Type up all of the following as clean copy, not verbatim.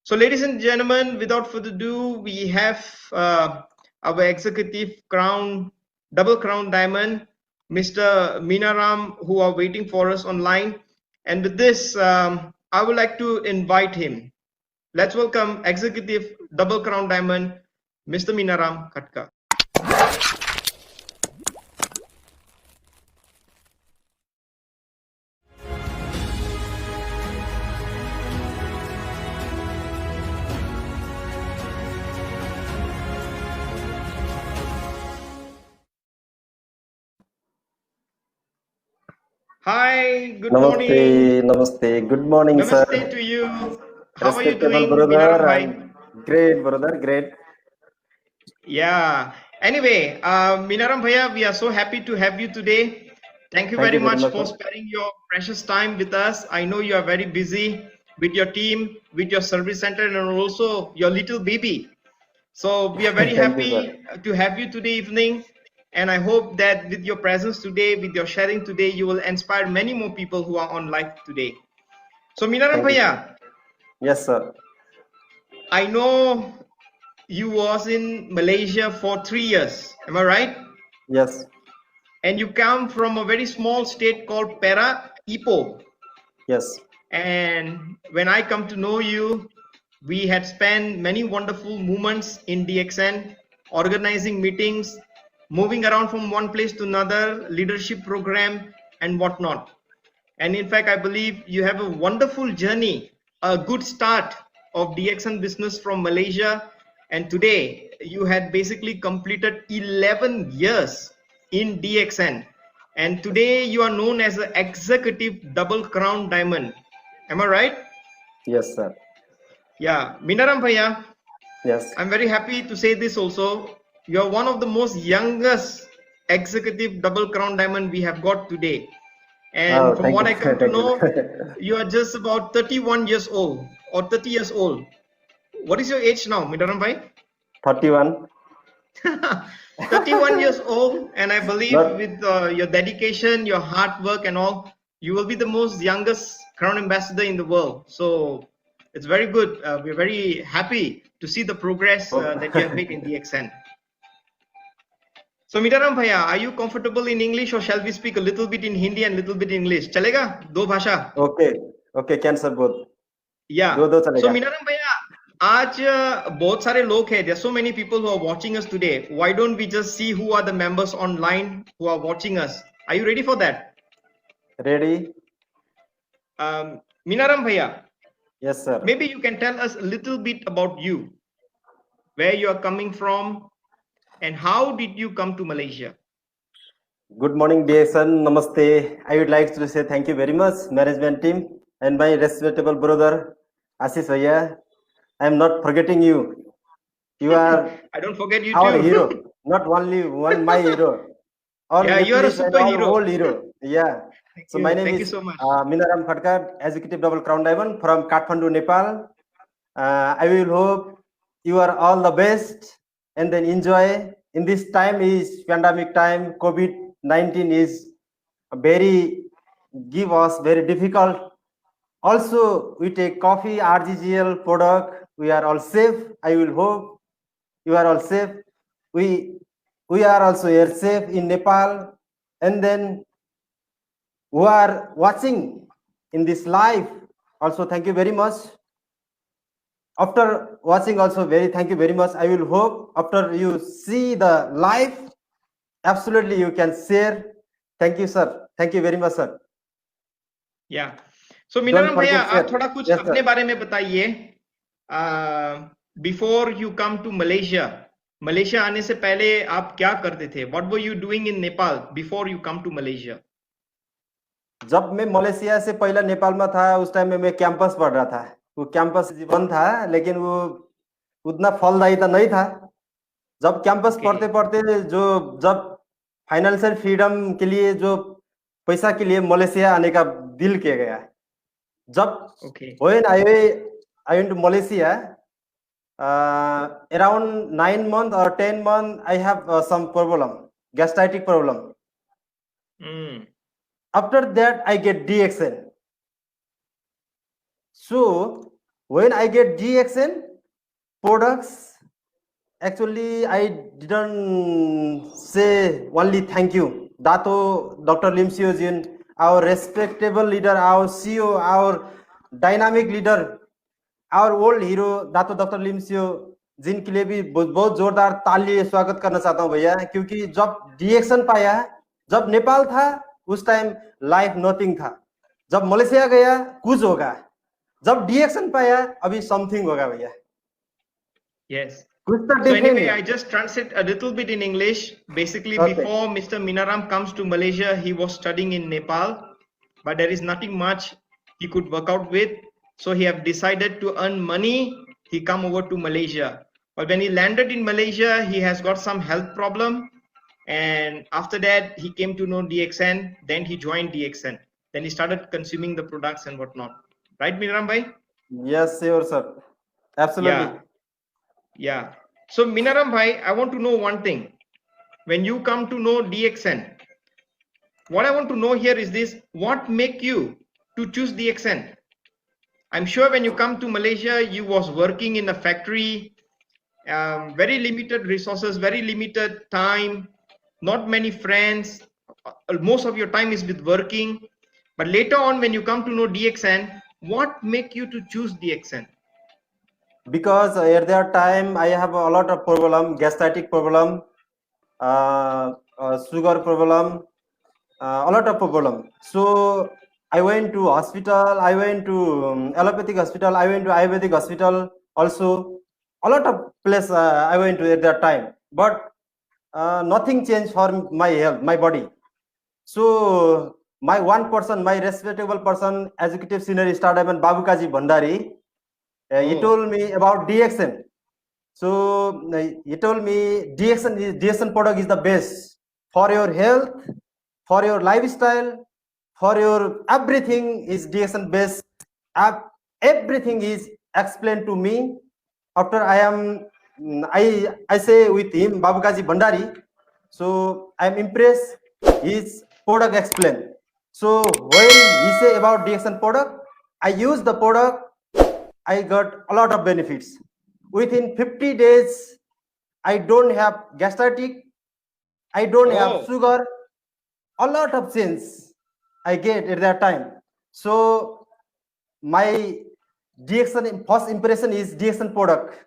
So, ladies and gentlemen, without further ado, we have our executive crown, double crown diamond, Mr. Minaram, who are waiting for us online. And with this, I would like to invite him. Let's welcome executive double crown diamond, Mr. Minaram Khatka. Hi, good morning. Namaste. Good morning, sir. Namaste to you. How are you Respectable doing, brother, Minaram bhai? I'm great, brother. Great. Yeah. Anyway, Minaram Bhaiya, we are so happy to have you today. Thank you Thank very you very much much, for sir. sparing your precious time with us. I know you are very busy with your team, with your service center, and also your little baby. So we are very Thank you, sir. happy to have you today evening. And I hope that with your presence today, with your sharing today, you will inspire many more people who are on live today. So Minaram Thank you, sir. Bhaiya, Yes, sir. I know you was in Malaysia for 3 years. Am I right? Yes. And you come from a very small state called Perak, Ipoh. Yes. And when I come to know you, we had spent many wonderful moments in DXN, organizing meetings, moving around from one place to another, leadership program, and whatnot. And in fact, I believe you have a wonderful journey, a good start of DXN business from Malaysia. And today you had basically completed 11 years in DXN. And today you are known as the executive double crown diamond. Am I right? Yes, sir. Yeah. Minaram Bhaiya, Yes. I'm very happy to say this also. You are one of the most youngest executive double crown diamond we have got today. And Oh, from thank what you. I come to Thank you. know, you are just about 31 years old or 30 years old. What is your age now, Minaram Bhai? 31. 31 years old, and I believe Not. with your dedication, your hard work, and all, you will be the most youngest crown ambassador in the world. So it's very good. We're very happy to see the progress Oh. that you have made in DXN. So Mitaram Bhaiya, are you comfortable in English or shall we speak a little bit in Hindi and little bit in English? Chalega? Do bhasha? Okay. Okay. Can sir both? Yeah. दो So चलेगा. Minaram Bhaiya, आज बहुत सारे लोग हैं. There's so many people who are watching us today. Why don't we just see who are the members online who are watching us? Are you ready for that? Ready? Minaram Bhaiya, Yes, sir. maybe you can tell us a little bit about you, where you are coming from, and how did you come to Malaysia? Good morning, DXN. Namaste. I would like to say thank you very much, management team, and my respectable brother, Ashish Bhaiya. I am not forgetting you. You are I don't forget you our too. hero, not only one my hero. All Yeah, you are a Nepalese and all superhero. whole hero. Yeah. Thank So you. my name Thank you is so much. Minaram Khatka, Executive Double Crown Diamond from Kathmandu, Nepal. I will hope you are all the best and then enjoy. In this time is pandemic time. COVID-19 is very give us very difficult. Also, we take coffee, RGGL product. We are all safe. I will hope you are all safe. We are also here safe in Nepal, and then who are watching in this live also thank you very much. After watching also very thank you very much. I will hope after you see the live, absolutely you can share. Thank you, sir. Thank you very much, sir. Yeah. So Don't Minaram Bhaiya, forget, आप sir. थोड़ा कुछ Yes, अपने sir. बारे में बताइए. Before you come to Malaysia, Malaysia आने से पहले आप क्या करते थे? What were you doing in Nepal before you come to Malaysia? जब मैं मलेशिया से पहला नेपाल में था उस टाइम में मैं कैंपस पढ़ रहा था. वो कैंपस जीवन था लेकिन वो उतना फलदायी तो नहीं था. जब कैंपस पढ़ते पढ़ते जो जब फाइनेंशियल फ्रीडम के लिए जो पैसा के लिए मलेशिया आने का दिल किया गया. जब when I went to Malaysia, around 9 months or 10 months, I have some problem, gastritic problem. After that, I get DXN. So When I get DXN products, actually I didn't say only thank you. Dato Dr. Lim Seo Jin, our respectable leader, our CEO, our dynamic leader, our old hero Dato doctor Lim Siew जिनके लिए भी बहुत जोरदार ताली स्वागत करना चाहता हूं भैया, क्योंकि जब डीएक्शन पाया, जब नेपाल था उस टाइम लाइफ नथिंग था, जब मलेशिया गया कुछ होगा, जब डीएक्शन पाया अभी समथिंग होगा भैया. Yes. कुछ तो So different anyway, है. I just translate a little bit in English. Basically, Okay. before Mr. Minaram comes to Malaysia, he was studying in Nepal, but there is nothing much he could work out with. So he have decided to earn money. He come over to Malaysia. But when he landed in Malaysia, he has got some health problem. And after that, he came to know DXN. Then he joined DXN. Then he started consuming the products and whatnot. Right, Minaram bhai? Yes, sure, sir. Absolutely. Yeah. Yeah. So Minaram bhai, I want to know one thing. When you come to know DXN, what I want to know here is this: what make you to choose DXN? I'm sure when you come to Malaysia, you was working in a factory, very limited resources, very limited time, not many friends. Most of your time is with working. But later on, when you come to know DXN, what make you to choose DXN? Because at that time I have a lot of problem, gastritic problem, sugar problem, a lot of problem. So I went to hospital, I went to allopathic hospital, I went to Ayurvedic hospital also, a lot of place I went to at that time, but nothing changed for my health, my body. So my one person, my respectable person, executive senior startup and Babukaji Bhandari, he told me about DXN. So he told me DXN product is the best for your health, for your lifestyle, for your everything is DXN best. Everything is explained to me. After I say with him Babukaji Bhandari. So I am impressed. His product explained. So when he say about DXN product, I use the product. I got a lot of benefits. Within 50 days, I don't have gastritic, I don't have sugar, a lot of things I get at that time. So my DXN first impression is DXN product.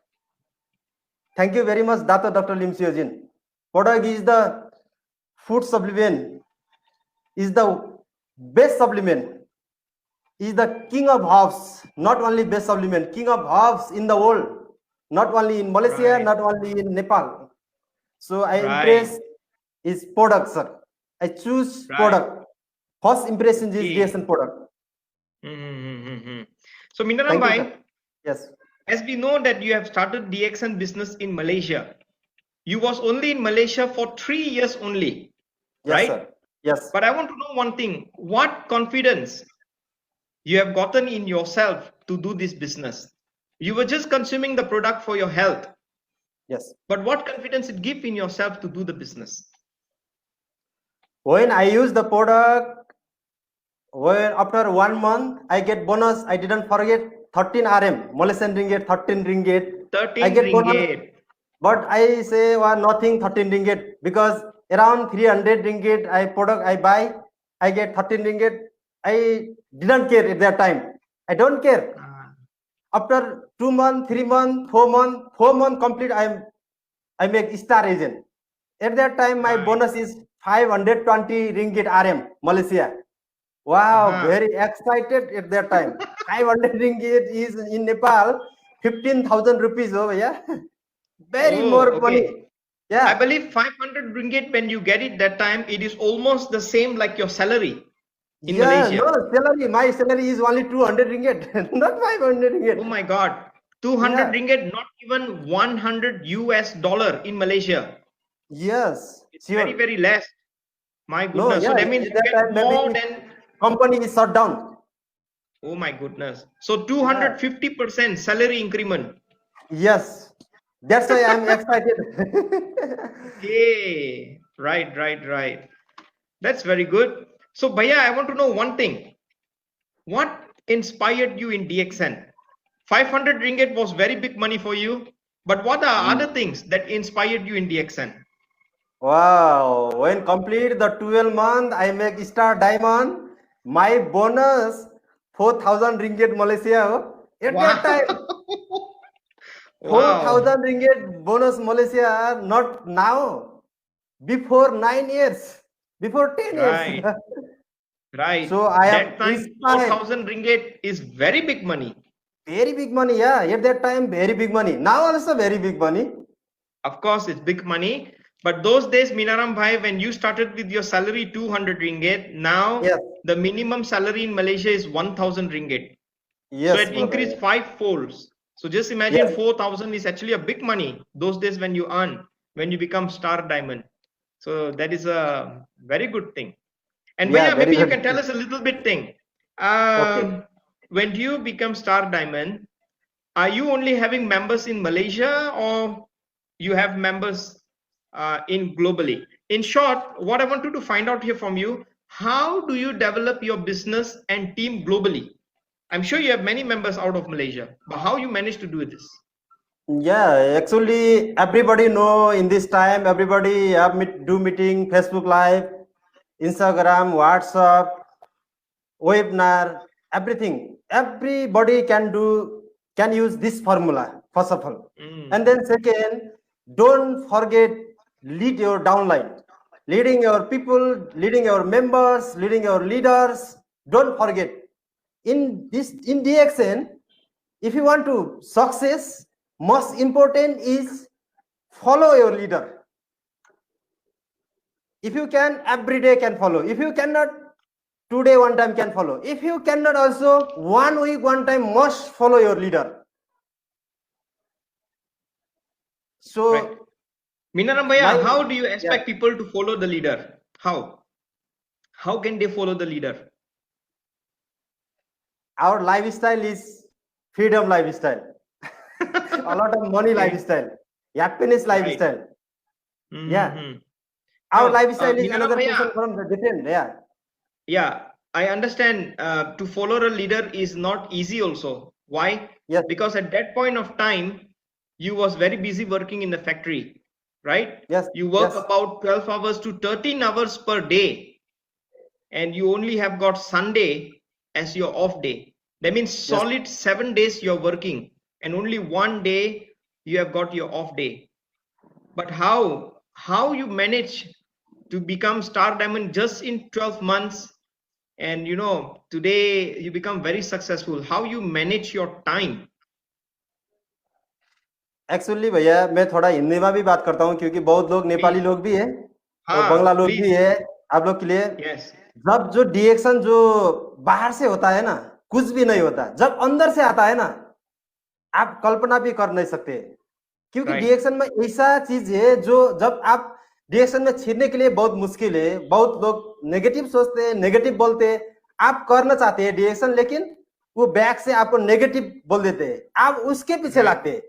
Thank you very much, Dr. Lim Seo Jin. Product is the food supplement, is the best supplement, is the king of herbs, not only best supplement, king of herbs in the world, not only in Malaysia, Right. not only in Nepal. So I Right. impress his product, sir. I choose Right. product. First impression is Okay. DSN product. So Minaram Thank you, bhai, sir. Yes. as we know that you have started DXN business in Malaysia, you was only in Malaysia for 3 years only, Yes, right? sir. Yes. But I want to know one thing: what confidence you have gotten in yourself to do this business? You were just consuming the product for your health, Yes. but what confidence it give in yourself to do the business? When I use the product, when after 1 month I get bonus, I didn't forget 13 RM, Malaysian ringgit, 13 ringgit. 13 I get ringgit. bonus, but I say nothing 13 ringgit because around 300 ringgit I buy, I get 13 ringgit. I didn't care at that time. I don't care. After 2 months, 3 months, 4 months complete, I make star agent. At that time, my bonus is 520 ringgit RM, Malaysia. Wow, very excited at that time. 500 ringgit is in Nepal, 15,000 rupees over, yeah. Very more money. Yeah. I believe 500 ringgit when you get it that time, it is almost the same like your salary in Malaysia. No, salary. My salary is only 200 ringgit, not 500 ringgit. Oh my God. 200 ringgit, not even 100 US dollar in Malaysia. Yes. It's very, very less. My goodness. No, so that means you get more than company is shut down. Oh my goodness. So 250% salary increment. Yes. That's why I'm excited. Okay. Right. That's very good. So Bhaiya, I want to know one thing. What inspired you in DXN? 500 ringgit was very big money for you. But what are other things that inspired you in DXN? Wow, when complete the 12 month, I make star diamond. My bonus 4,000 ringgit Malaysia. At that time, Wow. 4,000 ringgit bonus Malaysia, not now, before 9 years, before 10 Right. years. Right. So I am That time, inspired. 4,000 ringgit is very big money. Very big money, yeah. At that time, very big money. Now also very big money. Of course, it's big money. But those days, Minaram Bhai, when you started with your salary 200 ringgit, now Yes. the minimum salary in Malaysia is 1,000 ringgit. Yes, So it brother. increased 5 folds. So just imagine Yes. 4,000 is actually a big money those days when you earn, when you become star diamond. So that is a very good thing. And Yeah, Bhaiya, very maybe you good. can tell us a little bit thing. Okay. When you become star diamond, are you only having members in Malaysia or you have members in globally? In short, what I wanted to find out here from you, how do you develop your business and team globally? I'm sure you have many members out of Malaysia, but how you manage to do this? Yeah, actually, everybody know in this time, everybody have do meeting, Facebook Live, Instagram, WhatsApp, webinar, everything. Everybody can use this formula, first of all. And then second, don't forget lead your downline. Leading your people, leading your members, leading your leaders. Don't forget. In DXN, if you want to success, most important is follow your leader. If you can, every day can follow. If you cannot, today one time can follow. If you cannot also, 1 week one time must follow your leader. So Right. Minaram Bhaiya, how do you expect people to follow the leader? How? How can they follow the leader? Our lifestyle is freedom lifestyle. A lot of money lifestyle, happiness lifestyle. Yeah. Our lifestyle is Minaram another Bhaiya, person from the different. Yeah. Yeah, I understand to follow a leader is not easy also. Why? Yes. Because at that point of time, you was very busy working in the factory, right? Yes. You work Yes. about 12 hours to 13 hours per day, and you only have got Sunday as your off day. That means solid 7 days you're working, and only one day you have got your off day. But how you manage to become star diamond just in 12 months, and you know today you become very successful? How you manage your time? Actually भैया मैं थोड़ा हिंदी में भी बात करता हूँ क्योंकि बहुत लोग नेपाली लोग भी है और बंगला लोग भी है आप लोग के लिए। Yes. जब जो डिएक्शन जो बाहर से होता है ना, कुछ भी नहीं होता, जब अंदर से आता है ना, आप कल्पना भी कर नहीं सकते, क्योंकि डिएक्शन में ऐसा चीज है जो जब आप डिएक्शन में छिड़ने के लिए बहुत मुश्किल है। बहुत लोग नेगेटिव सोचते हैं, नेगेटिव बोलते हैं, आप करना चाहते हैं डिएक्शन, लेकिन वो बैक से आपको नेगेटिव बोल देते हैं, आप उसके पीछे लगते हैं।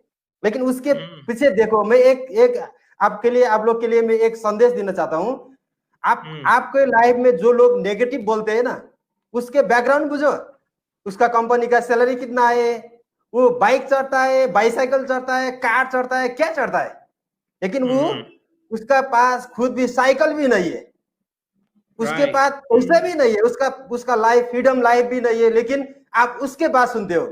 लेकिन उसके पीछे देखो, मैं एक आपके लिए, आप लोग के लिए मैं एक संदेश देना चाहता हूं। आपके लाइफ में जो लोग नेगेटिव बोलते हैं ना, उसके बैकग्राउंड बुझो, उसका कंपनी का सैलरी कितना है, वो बाइक चढ़ता है, बाइसाइकिल चढ़ता है, कार चढ़ता है, क्या चढ़ता है, लेकिन वो उसका पास खुद भी साइकिल भी नहीं है, उसके पास पैसा भी नहीं है, उसका लाइफ फ्रीडम लाइफ भी नहीं है, लेकिन आप उसके बात सुनते हो।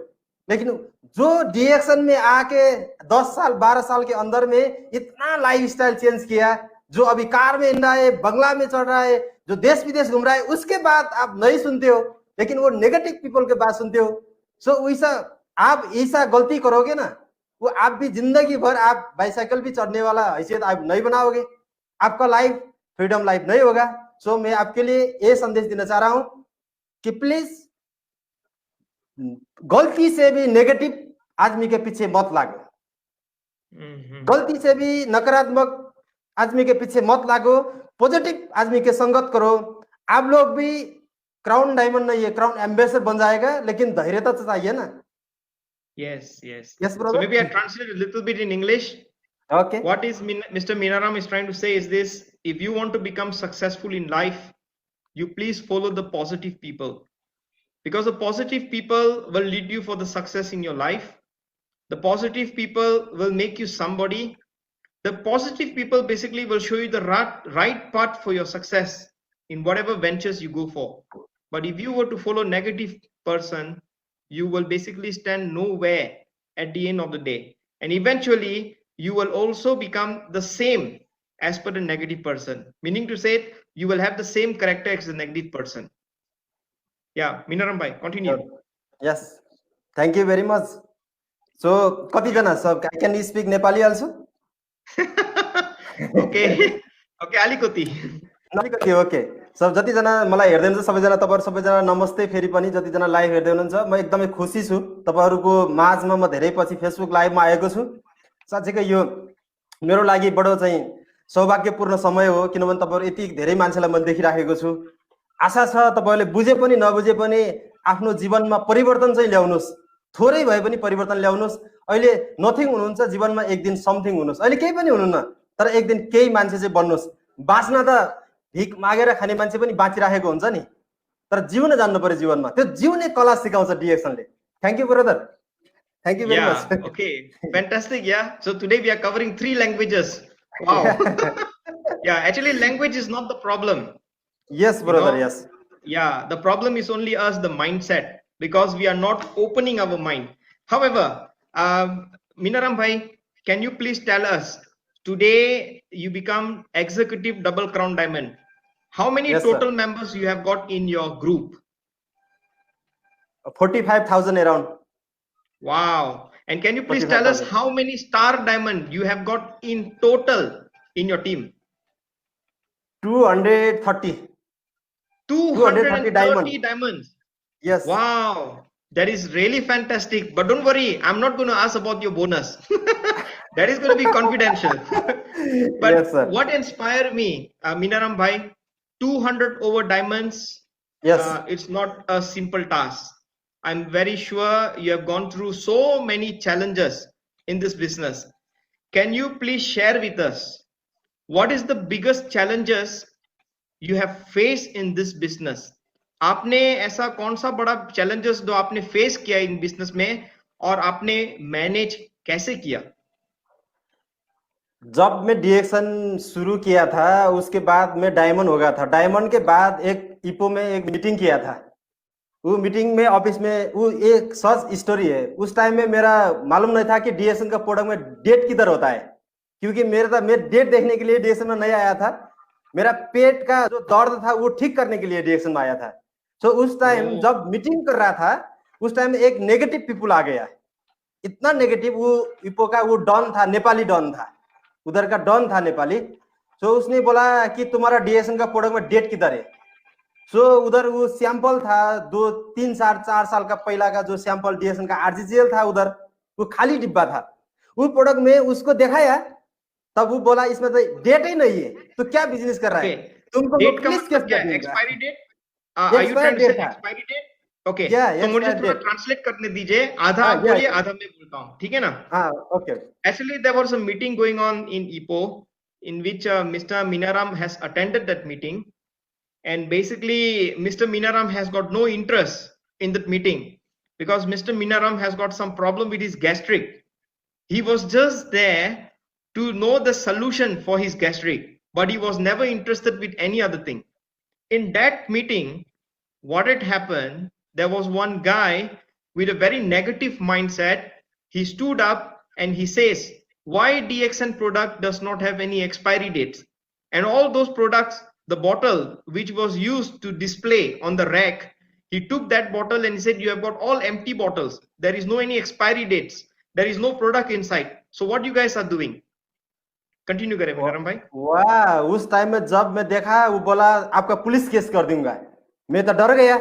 लेकिन जो डिएक्शन में आके 10 साल 12 साल के अंदर में इतना लाइफस्टाइल चेंज किया, जो अभी कार में हिंड रहा है, बंगला में चढ़ रहा है, जो देश विदेश घूम रहा है, उसके बाद आप नहीं सुनते हो, लेकिन वो नेगेटिव पीपल के बात सुनते हो। सो वैसा आप ऐसा गलती करोगे ना, वो आप भी जिंदगी भर आप बाइसाइकिल भी चढ़ने वाला हैसियत आप नहीं बनाओगे, आपका लाइफ फ्रीडम लाइफ नहीं होगा। सो मैं आपके लिए ये संदेश देना चाह रहा हूं कि प्लीज गलती से भी नेगेटिव आदमी के पीछे मत लागो, गलती से भी नकारात्मक आदमी के पीछे मत लागो, पॉजिटिव आदमी के संगत करो। आप लोग भी क्राउन डायमंड नहीं है, क्राउन एम्बेसडर बन जाएगा, लेकिन धैर्यता तो चाहिए ना। Yes, yes. Yes, brother. So maybe I translate a little bit in English. Okay. What is Mr. Minaram is trying to say is this: if you want to become successful in life, you please follow the positive people, because the positive people will lead you for the success in your life. The positive people will make you somebody. The positive people basically will show you the right path for your success in whatever ventures you go for. But if you were to follow negative person, you will basically stand nowhere at the end of the day. And eventually, you will also become the same as per the negative person. Meaning to say, you will have the same character as the negative person. Yeah, Minaram bhai, continue. Yes, thank you very much. So, kati jana sab, can you speak Nepali also? Okay, okay, Alikoti. अलिकति okay सब जतिजना मलाई हेर्दै हुनुहुन्छ सबैजना तपाईँहरू सबैजना नमस्ते फेरि पनि जतिजना लाइभ हेर्दै हुनुहुन्छ म एकदमै खुसी छु तपाईँहरूको माझमा म धेरै पछि फेसबुक लाइभमा आएको छु साँच्चैकै यो मेरो लागि बडो चाहिँ सौभाग्यपूर्ण समय हो किनभने तपाईँहरू यति धेरै मान्छेलाई मैले देखिराखेको छु आशा छ तपाईँहरूले बुझे पनि नबुझे पनि आफ्नो जीवनमा परिवर्तन चाहिँ ल्याउनुहोस् थोरै भए पनि परिवर्तन ल्याउनुहोस् अहिले नथिङ हुनुहुन्छ जीवनमा एक दिन समथिङ हुनुहोस् अहिले केही पनि हुनुहुन्न तर एक दिन केही मान्छे चाहिँ बन्नुहोस् बाँच्न त भिख मागेर खाने मान्छे पनि बाँचिराखेको हुन्छ नि तर जिउन जान्नु पर्यो जीवनमा त्यो जिउने कला सिकाउँछ डिएक्सनले thank you brother thank you very much Okay, fantastic. Yeah, so today we are covering 3 languages. Wow. Yeah, actually language is not the problem. Yes brother yes Yeah, the problem is only us, the mindset, because we are not opening our mind. However, Minaram bhai, can you please tell us, today you become executive double crown diamond. How many Yes, total members you have got in your group? 45,000 around Wow. And can you please tell us 45,000. how many star diamond you have got in total in your team? 230 230 diamond. diamonds. Yes. Wow. That is really fantastic. But don't worry, I'm not going to ask about your bonus. That is going to be confidential. But Yes, sir. what inspired me, Minaram bhai, 200 over diamonds, Yes. it's not a simple task. I'm very sure you have gone through so many challenges in this business. Can you please share with us what is the biggest challenges you have faced in this business? आपने ऐसा कौन सा बड़ा challenges जो आपने face किया इन business में और आपने manage कैसे किया? जब मैं डिएक्शन शुरू किया था उसके बाद मैं डायमंड हो गया था डायमंड के बाद एक इपो में एक मीटिंग किया था वो मीटिंग में ऑफिस में वो एक सच स्टोरी है उस टाइम में मेरा मालूम नहीं था कि डीएक्शन का प्रोडक्ट में डेट किधर होता है क्योंकि मैं डेट देखने के लिए डीएक्शन में नहीं आया था मेरा पेट का जो दर्द था वो ठीक करने के लिए डीएक्शन में आया था तो उस टाइम जब मीटिंग कर रहा था उस टाइम एक नेगेटिव पीपुल आ गया इतना नेगेटिव वो इपो का वो डॉन था नेपाली डॉन था उधर का डॉन था नेपाली तो उसने बोला कि तुम्हारा डीएक्शन का प्रोडक्ट में डेट किधर है सो उधर वो सैंपल था 2-3 साल 4 साल का पहला का जो सैंपल डीएक्शन का आरजीजीएल था उधर वो खाली डिब्बा था वो प्रोडक्ट में उसको दिखाया तब वो बोला इसमें तो डेट ही नहीं है तो क्या बिजनेस कर रहा है तुमको डेट का मतलब क्या है? Expiry date? Are you trying to say expiry date? Okay. तो मुझे थोड़ा ट्रांसलेट करने दीजिए आधा आप बोलिए आधा मैं बोलता हूँ ठीक है ना? हाँ okay. Actually there was a meeting going on in Ipoh in which Mr. Minaram has attended that meeting and basically Mr. Minaram has got no interest in that meeting because Mr. Minaram has got some problem with his gastric. He was just there to know the solution for his gastric but he was never interested with any other thing. In that meeting, what had happened, there was one guy with a very negative mindset. He stood up and he says, why DXN product does not have any expiry dates? And all those products, the bottle which was used to display on the rack, he took that bottle and he said, you have got all empty bottles. There is no any expiry dates. There is no product inside. So what you guys are doing? Continue करें मीनाराम भाई. वाह उस time में जब मैं देखा वो बोला आपका पुलिस केस कर दूंगा मैं तो डर गया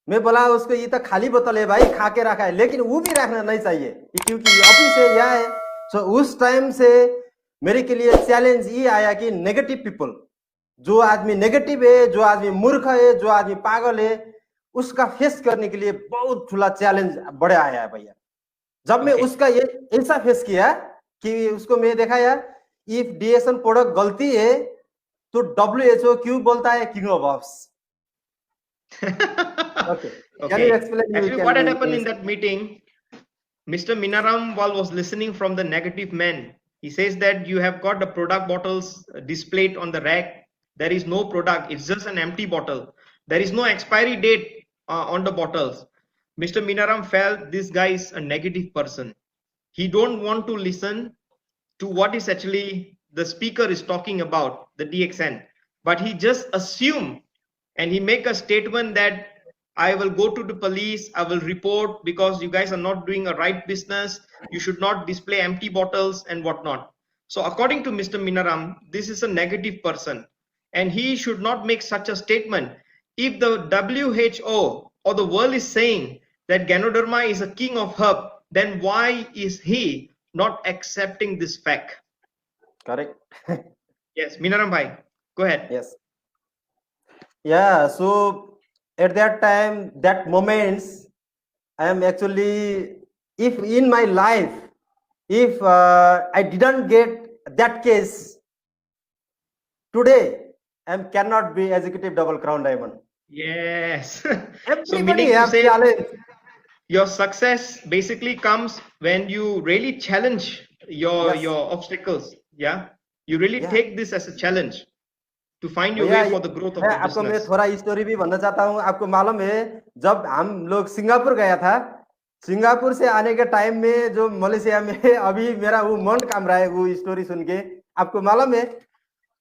मैं बोला उसको ये तो खाली बोतल है भाई खा के रखा है लेकिन वो भी रखना नहीं चाहिए क्योंकि ऑफिस है यह है सो उस टाइम से मेरे के लिए चैलेंज ये आया कि नेगेटिव पीपल जो आदमी नेगेटिव है जो आदमी मूर्ख है जो आदमी पागल है उसका फेस करने के लिए बहुत ठुला चैलेंज बड़े आया है भैया जब मैं उसका ये ऐसा फेस किया कि उसको मैं दिखाया इफ डीएक्शन प्रोडक्ट गलती है तो WHO क्यों बोलता है king of ops okay. Actually what had happened in that meeting, Mr. Minaram was listening from the negative man. He says that you have got the product bottles displayed on the rack. There is no product. It's just an empty bottle. There is no expiry date on the bottles. Mr. Minaram felt this guy is a negative person. He don't want to listen to what is actually the speaker is talking about, the DXN. But he just assume and he make a statement that I will go to the police, I will report because you guys are not doing a right business. You should not display empty bottles and whatnot. So according to Mr. Minaram, this is a negative person and he should not make such a statement. If the WHO or the world is saying that Ganoderma is a king of herb, then why is he not accepting this fact? Correct. Yes, Minaram bhai, go ahead. Yes. Yeah. So at that time, that moments, I am actually, if in my life, if I didn't get that case, today I cannot be executive double crown diamond. Yes. So Everybody meaning to have say challenge. your success basically comes when you really challenge your Yes. your obstacles. Yeah, you really Yeah. take this as a challenge to find your भैया way for the growth of मैं the आपको मैं business. थोड़ा story भी बनना चाहता हूँ। आपको मालूम है जब हम लोग सिंगापुर गया था, सिंगापुर से आने के टाइम में जो मलेशिया में अभी मेरा वो मन काम रहा है वो स्टोरी सुन के। आपको मालूम है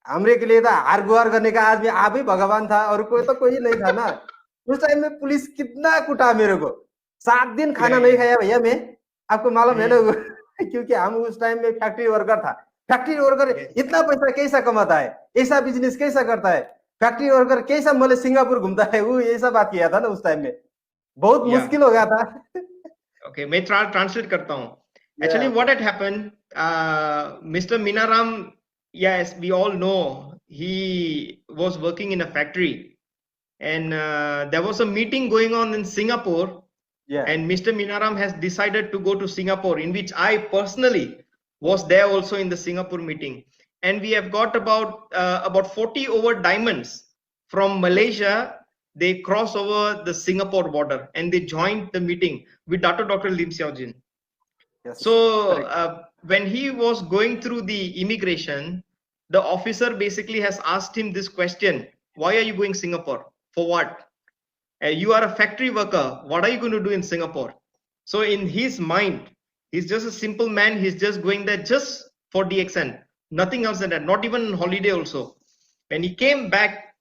हमरे के लिए तो हार गुहार करने का आदमी आप ही भगवान था और कोई नहीं था ना। उस टाइम में पुलिस कितना कुटा मेरे को, 7 दिन खाना Yeah, नहीं yeah. खाया भैया मैं। आपको मालूम है ना Hmm. वो क्योंकि हम उस टाइम में फैक्ट्री वर्कर था। Factory worker Yes. इतना पैसा कैसा कमाता है, ऐसा बिजनेस कैसा करता है, फैक्ट्री वर्कर कैसा मले सिंगापुर घूमता है, वो ऐसा बात किया था ना उस टाइम में। बहुत Yeah. मुश्किल हो गया था। Okay, मैं translate करता हूँ. Actually, Yeah. what had happened, Mr. Minaram, yes, we all know he was working in a factory, and there was a meeting going on in Singapore, Yeah. and Mr. Minaram has decided to go to Singapore, in which I personally was there also in the Singapore meeting, and we have got about 40 over diamonds from Malaysia. They cross over the Singapore border and they joined the meeting with Dr. Lim Xiaojin. Yes. So Correct. when he was going through the immigration, the officer basically has asked him this question: why are you going Singapore? For what? You are a factory worker. What are you going to do in Singapore? So in his mind, he's just a simple man. He's just going there just for DXN, nothing else than that, not even on holiday also. When he came back,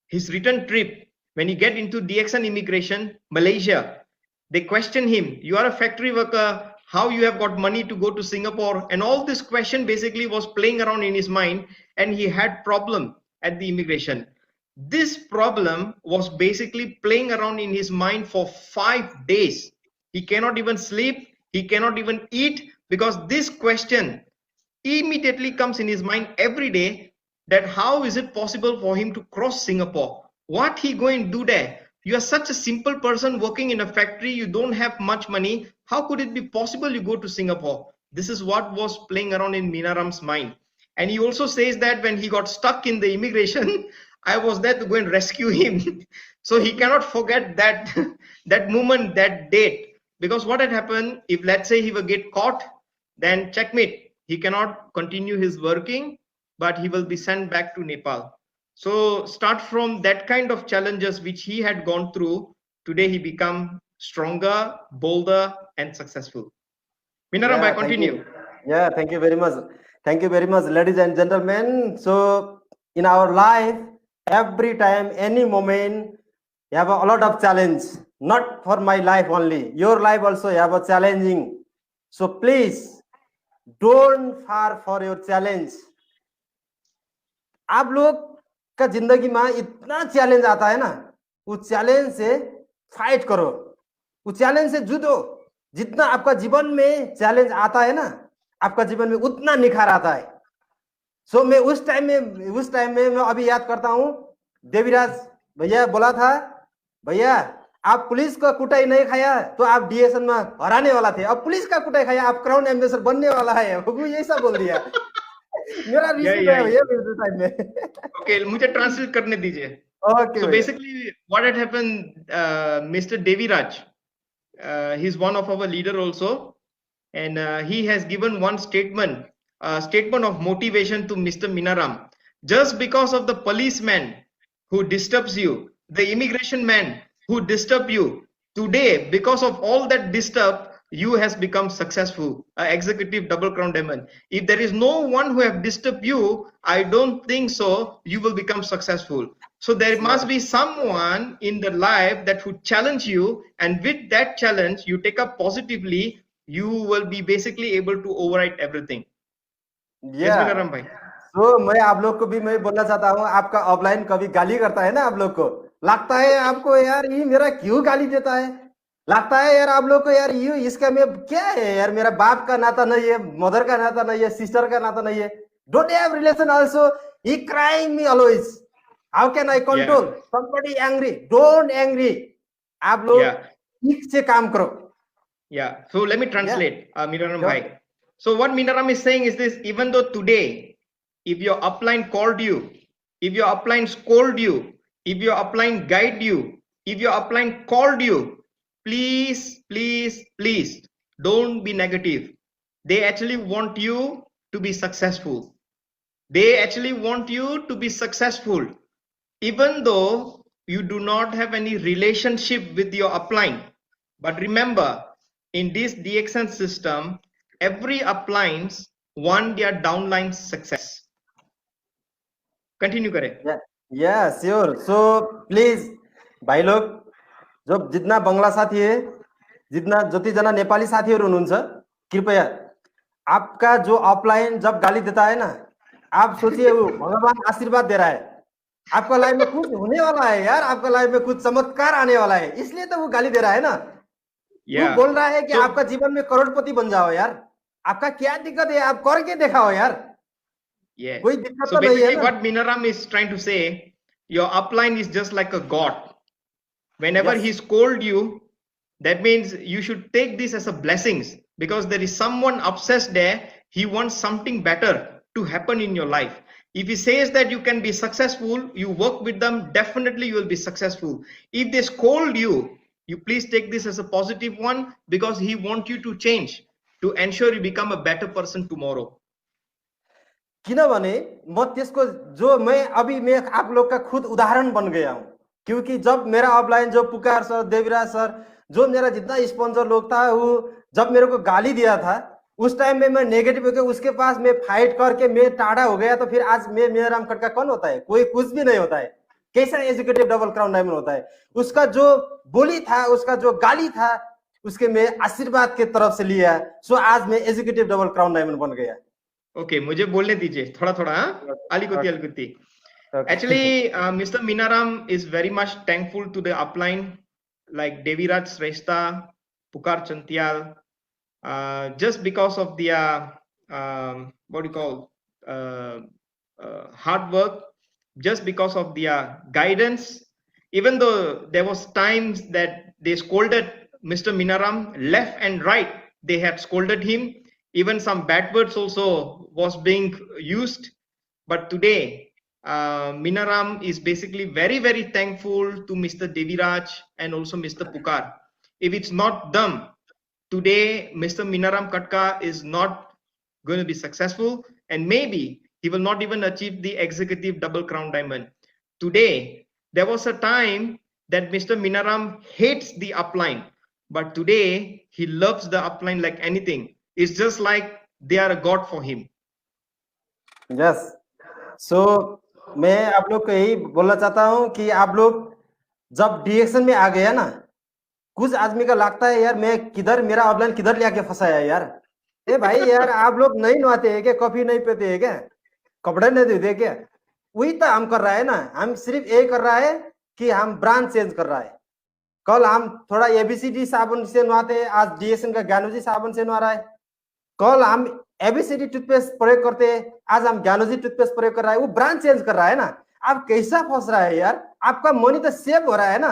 his return trip, when he get into DXN immigration, Malaysia, they question him, you are a factory worker, how you have got money to go to Singapore? And all this question basically was playing around in his mind, and he had problem at the immigration. This problem was basically playing around in his mind for 5 days. He cannot even sleep, he cannot even eat, because this question immediately comes in his mind every day, that how is it possible for him to cross Singapore? What he going to do there? You are such a simple person working in a factory, you don't have much money. How could it be possible you go to Singapore? This is what was playing around in Minaram's mind. And he also says that when he got stuck in the immigration, I was there to go and rescue him. So he cannot forget that that moment, that date. Because what had happened, if let's say he will get caught, then checkmate. He cannot continue his working, but he will be sent back to Nepal. So start from that kind of challenges which he had gone through. Today he become stronger, bolder, and successful. Minaram, Yeah, I continue. Yeah, thank you very much. Thank you very much, ladies and gentlemen. So in our life, every time, any moment, you have a lot of challenge. Not for my life only. Your life also you have a challenging. So please don't far for your challenge. आप लोग का जिंदगी में इतना challenge आता है ना, उस चैलेंज से फाइट करो, उस चैलेंज से जूझो। जितना आपका जीवन में चैलेंज आता है ना, आपका जीवन में उतना निखार आता है। सो मैं उस टाइम में मैं अभी याद करता हूं, देवीराज भैया बोला था, भैया आप पुलिस का कुटाई नहीं खाया तो आप डीएसएन में हराने वाला थे, अब पुलिस का कुटाई खाया आप क्राउन एम्बेसडर बनने वाला है। वो ऐसा बोल दिया। मेरा रिसीव है भैया उस टाइम में। Okay, मुझे ट्रांसलेट करने दीजिए। Okay, so भैया। basically what had happened, Mr. Deviraj, he's one of our leader also. and he has given one statement, statement of motivation to Mr. Minaram. Just because of the policeman who disturbs you, the immigration man who disturb you, today, because of all that disturb, you has become successful, executive double crown diamond. If there is no one who have disturbed you, I don't think so you will become successful. So there must be someone in the life that would challenge you, and with that challenge you take up positively, you will be basically able to override everything. Yes, Minaram bhai. तो मैं आप लोग को भी मैं बोलना चाहता हूँ, आपका ऑफलाइन कभी गाली करता है ना, आप लोग को लगता है आपको यार ये मेरा क्यों गाली देता है, लगता है यार आप लोग को यार ये इसका मैं क्या है यार, मेरा बाप का नाता नहीं है, मदर का नाता नहीं है, सिस्टर का नाता नहीं है, don't have relation also, he crying me always, how can I control somebody angry, don't angry, आप लोग ठीक से काम करो. Yeah, so let me translate, Minaram bhai. So what Minaram is saying is this: even though today, if your upline called you, if your upline scolded you, if your upline guided you, if your upline called you, please, please, please don't be negative. They actually want you to be successful. They actually want you to be successful. Even though you do not have any relationship with your upline. But remember, in this DXN system, every uplines want their downline success. Continue करें. Yeah, sure. So please, भाइ लोग, जो जितना बंगला साथी है, जितना जति जना नेपाली साथीहरु हुनुहुन्छ, कृपया आपका जो ऑफलाइन जब गाली देता है ना, आप सोचिए वो भगवान आशीर्वाद दे रहा है, आपका लाइफ में कुछ होने वाला है यार, आपका लाइफ में कुछ चमत्कार आने वाला है, इसलिए तो वो गाली दे रहा है ना. वो बोल रहा है कि आपका जीवन में करोड़पति बन जाओ यार, आपका क्या दिक्कत है, आप करके दिखाओ यार. Yes. कोई दिक्कत So तो नहीं है basically ना. what Minaram is trying to say, your upline is just like a god. Whenever he scold you, that means you should take this as a blessings, because there is someone obsessed there. He wants something better to happen in your life. If he says that you can be successful, you work with them, definitely you will be successful. If they scold you, you please take this as a positive one, because he wants you to change, to ensure you become a better person tomorrow. किनभने म त्यसको जो मैं आप लोग का खुद उदाहरण बन गया हूं, क्योंकि जब मेरा ऑफलाइन जो पुकार सर, देवराज सर, जो मेरा जितना स्पॉन्सर लोग था, वो जब मेरे को गाली दिया था, उस टाइम में मैं नेगेटिव होकर उसके पास मैं फाइट करके मैं टाड़ा हो गया, तो फिर आज मैं मीनाराम खटका कौन होता है? कोई कुछ भी नहीं होता है. कैसा एजुकेटिव डबल क्राउन डायमंड होता है? उसका जो बोली था, उसका जो गाली था, उसके मैं आशीर्वाद के तरफ से लिया, सो आज मैं एजुकेटिव डबल क्राउन डायमंड बन गया. Okay, मुझे बोलने दीजिए थोड़ा थोड़ा. Alikuti Alikuti. Actually, Mr. Minaram is very much thankful to the upline like Deviraj Srestha, Pukar Chantial, just because of their what do you call hard work, just because of their guidance. Even though there was times that they scolded Mr. Minaram left and right, they had scolded him. Even some bad words also was being used. But today, Minaram is basically very, very thankful to Mr. Deviraj and also Mr. Pukar. If it's not them, today Mr. Minaram Katka is not going to be successful, and maybe he will not even achieve the executive double crown diamond. Today, there was a time that Mr. Minaram hates the upline, but today he loves the upline like anything. It's just like they are a god for him. Yes. So मैं आप लोग को यही बोलना चाहता हूं कि आप लोग जब डीएक्शन में आ गया ना, कुछ आदमी का लगता है यार मैं किधर, मेरा ऑफलाइन किधर ले आके फंसाया यार. ए भाई यार, आप लोग नहीं नहाते हैं क्या? कॉफी नहीं पीते हैं क्या? कपड़े नहीं धोते क्या? वही तो हम कर रहा है ना. हम सिर्फ यही कर रहा है कि हम ब्रांड चेंज कर रहा है. कल हम थोड़ा एबीसीडी साबुन से नहाते हैं, आज डीएक्शन का ज्ञानोजी साबुन से नहा रहा है. कल हम एबीसीडी टूथपेस्ट प्रयोग करते हैं, आज हम ज्ञानोजी टूथपेस्ट प्रयोग कर रहा है. वो ब्रांड चेंज कर रहा है ना. आप कैसा फंस रहा है यार? आपका मनी तो सेव हो रहा है ना.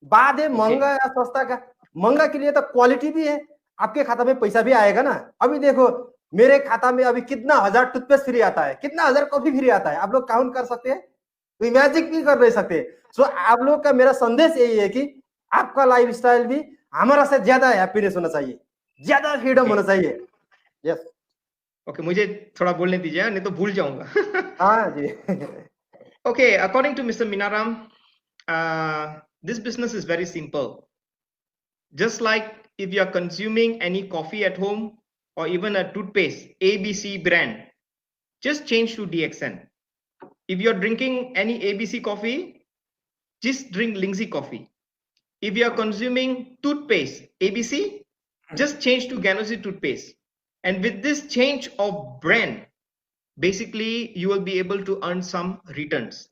बाद है महंगा या सस्ता का, महंगा के लिए तो क्वालिटी भी है, आपके खाता में पैसा भी आएगा ना. अभी देखो मेरे खाता में अभी कितना हजार टूथपेस्ट फ्री आता है, कितना हजार कॉफी फ्री आता है, आप लोग काउंट कर सकते हैं? इमेजिन भी कर नहीं सकते. सो आप लोग का मेरा संदेश यही है कि आपका लाइफ स्टाइल भी हमारा से ज्यादा हैप्पीनेस होना चाहिए. ज्यादा फ्रीडम Okay. होना चाहिए. Yes. Okay, मुझे थोड़ा बोलने दीजिए, नहीं तो भूल जाऊंगा. हाँ जी. Okay, according to Mr. Minaram, this business is very simple. Just like if you are consuming any coffee at home or even a toothpaste, ABC brand, just change to DXN. If you are drinking any ABC coffee, just drink Lindsay coffee. If you are consuming toothpaste, ABC, just change to Ganosi toothpaste. And with this change of brand, basically you will be able to earn some returns.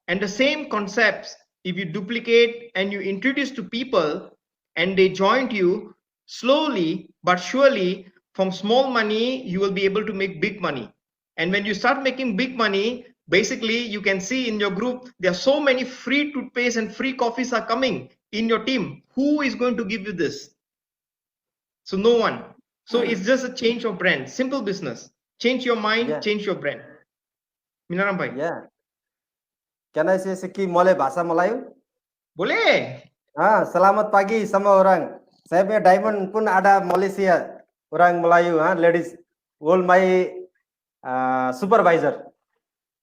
And the same concepts, if you duplicate and you introduce to people and they join you, slowly but surely, from small money you will be able to make big money. And when you start making big money, basically you can see in your group there are so many free toothpaste and free coffees are coming in your team. Who is going to give you this? So no one. So it's just a change of brand. Simple business. Change your mind, Yeah. change your brand. Minaram bhai. Yeah. Can I say Siki Mole Bahasa Melayu? Boleh. Selamat pagi sama orang. Saya punya diamond pun ada Malaysia, orang Melayu, ladies. All my supervisor,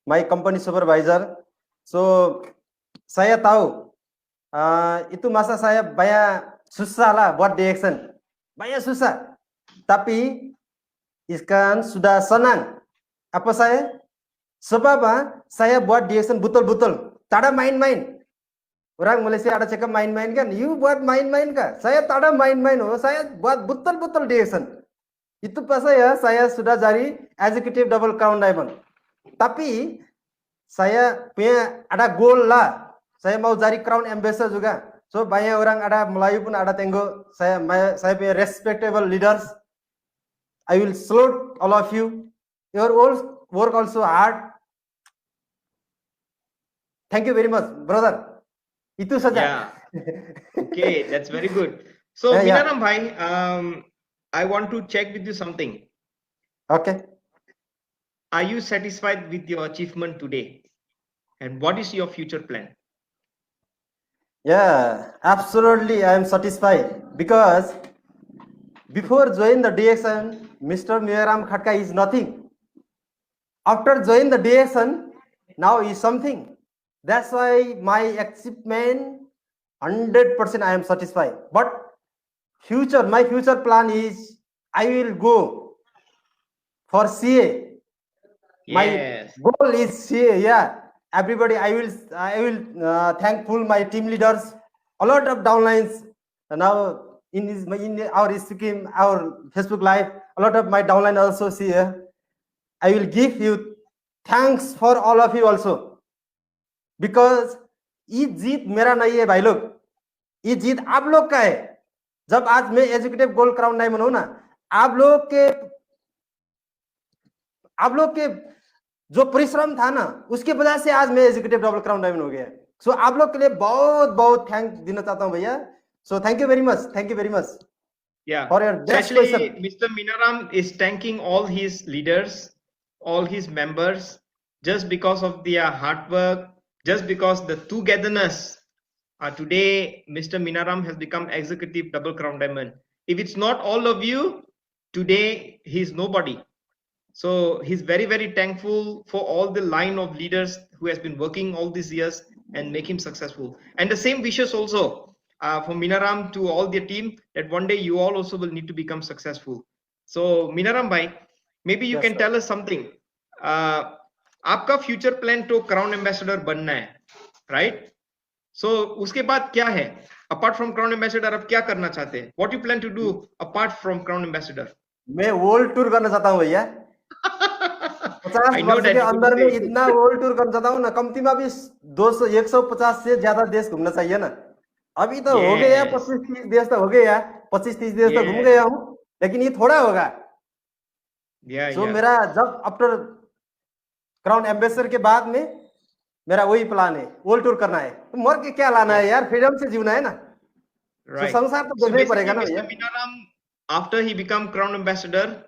my company supervisor. So saya tahu itu masa saya banyak susah lah buat DXN, banyak susah. Tapi sekarang sudah senang. Apa saya? Sebab saya buat DXN betul-betul, tak ada main-main. Orang Malaysia ada cakap main-main kan, you buat main-main kah? Saya tak ada main-main, saya buat betul-betul DXN. Itu pas saya sudah jadi executive double crown diamond. Tapi saya punya ada goal lah, saya mau jadi crown ambassador juga. So banyak orang ada Melayu pun ada tengok saya punya respectable leaders. I will salute all of you. Your work also hard. Thank you very much, brother. Itu saja. Yeah. Okay, that's very good. So Minaram bhai, I want to check with you something. Okay. Are you satisfied with your achievement today? And what is your future plan? Yeah, absolutely. I am satisfied because before joining the DXN, Mr. Minaram Khatka is nothing. After joining the DXN, now is something. That's why my achievement 100% I am satisfied. But my future plan is I will go for CA. Yes. My goal is CA. Yeah, everybody. I will thankful my team leaders. A lot of downlines now in our scheme, our Facebook Live. A lot of my downline also CA. I will give you thanks for all of you also. Because ये जीत मेरा नहीं है भाई लोग, ये जीत आप लोग का है. जब आज मैं एजुकेटिव गोल्ड क्राउन डायमंड हूं ना, आप लोग के जो परिश्रम था ना, उसके वजह से आज मैं एजुकेटिव डबल क्राउन डायमंड हो गया. सो आप लोग के लिए बहुत बहुत थैंक देना चाहता हूं भैया. So thank you very much. Yeah. For your Actually, Mr. Minaram is thanking all his leaders, all his members, just because of their hard work, just because the togetherness. Today, Mr. Minaram has become executive double crown diamond. If it's not all of you, today he's nobody. So he's very, very thankful for all the line of leaders who has been working all these years and make him successful. And the same wishes also from Minaram to all their team, that one day you all also will need to become successful. So Minaram bhai, maybe you can tell us something. आपका future plan तो crown ambassador बनना है, right? सो उसके बाद क्या है? Apart from crown ambassador आप क्या करना चाहते हैं? What you plan to do apart from crown ambassador? मैं वर्ल्ड टूर करना चाहता हूँ भैया. 50 वर्ष के अंदर में इतना वर्ल्ड टूर करना चाहता हूँ ना, कमती में भी 150 से ज्यादा देश घूमना चाहिए ना. अभी तो हो गया 25-30 देश तो हो गया, 25-30 देश तो घूम गया हूँ, लेकिन ये थोड़ा होगा. तो मेरा जब आफ्टर क्राउन एम्बेसडर के बाद में मेरा वही प्लान है, वर्ल्ड टूर करना है. तो मर के क्या लाना है यार, फ्रीडम से जीना है ना. तो संसार तो देखना ही पड़ेगा ना भैया. After he become crown ambassador,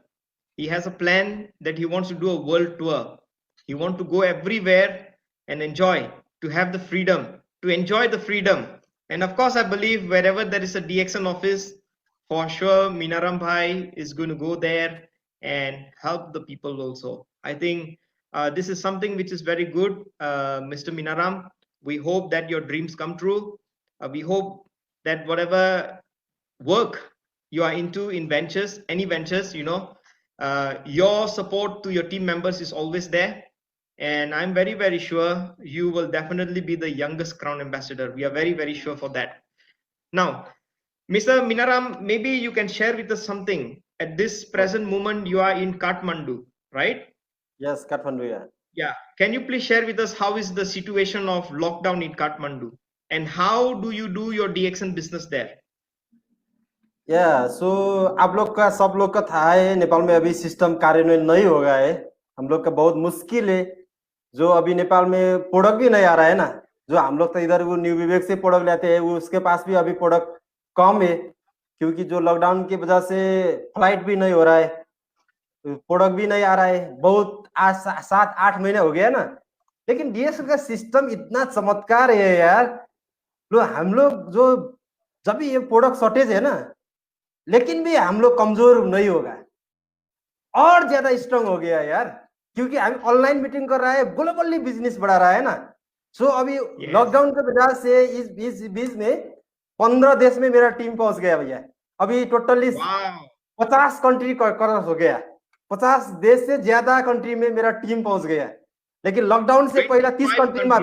he has a plan that he wants to do a world tour. He wants to go everywhere and enjoy, to have the freedom, to enjoy the freedom. And of course, I believe wherever there is a DXN office, for sure Minaram Bhai is going to go there and help the people also. I think this is something which is very good, Mr. Minaram. We hope that your dreams come true. We hope that whatever work you are into in ventures, any ventures, your support to your team members is always there. And I'm very, very sure you will definitely be the youngest Crown Ambassador. We are very, very sure for that. Now, Mr. Minaram, maybe you can share with us something. At this present moment, you are in Kathmandu, right? Yes, Kathmandu, yeah. Yeah. Can you please share with us how is the situation of lockdown in Kathmandu and how do you do your DXN business there? सो आप लोग का सब लोग का था है नेपाल में अभी सिस्टम कार्यान्वयन नहीं हो गया है। हम लोग का बहुत मुश्किल है, जो अभी नेपाल में प्रोडक्ट भी नहीं आ रहा है ना। जो हम लोग तो इधर वो न्यू विवेक से प्रोडक्ट लेते हैं, वो उसके पास भी अभी प्रोडक्ट कम है, क्योंकि जो लॉकडाउन की वजह से फ्लाइट भी नहीं हो रहा है, प्रोडक्ट भी नहीं आ रहा है। बहुत आज 7-8 महीने हो गया ना। लेकिन डीएसएल का सिस्टम इतना चमत्कार है यार। हम लोग जो जब ये प्रोडक्ट शॉर्टेज है ना, लेकिन भी हम लोग कमजोर नहीं होगा, और ज्यादा स्ट्रांग हो गया यार, क्योंकि हम ऑनलाइन मीटिंग कर रहा है, ग्लोबली बिजनेस बढ़ा रहा है ना। सो अभी लॉकडाउन के वजह से इस बीच में 15 देश में मेरा टीम पहुंच गया भैया। अभी टोटली 50 कंट्री कवर हो गया, 50 देश से ज्यादा कंट्री में मेरा टीम पहुंच गया। लेकिन लॉकडाउन से पहले 30 कंट्री में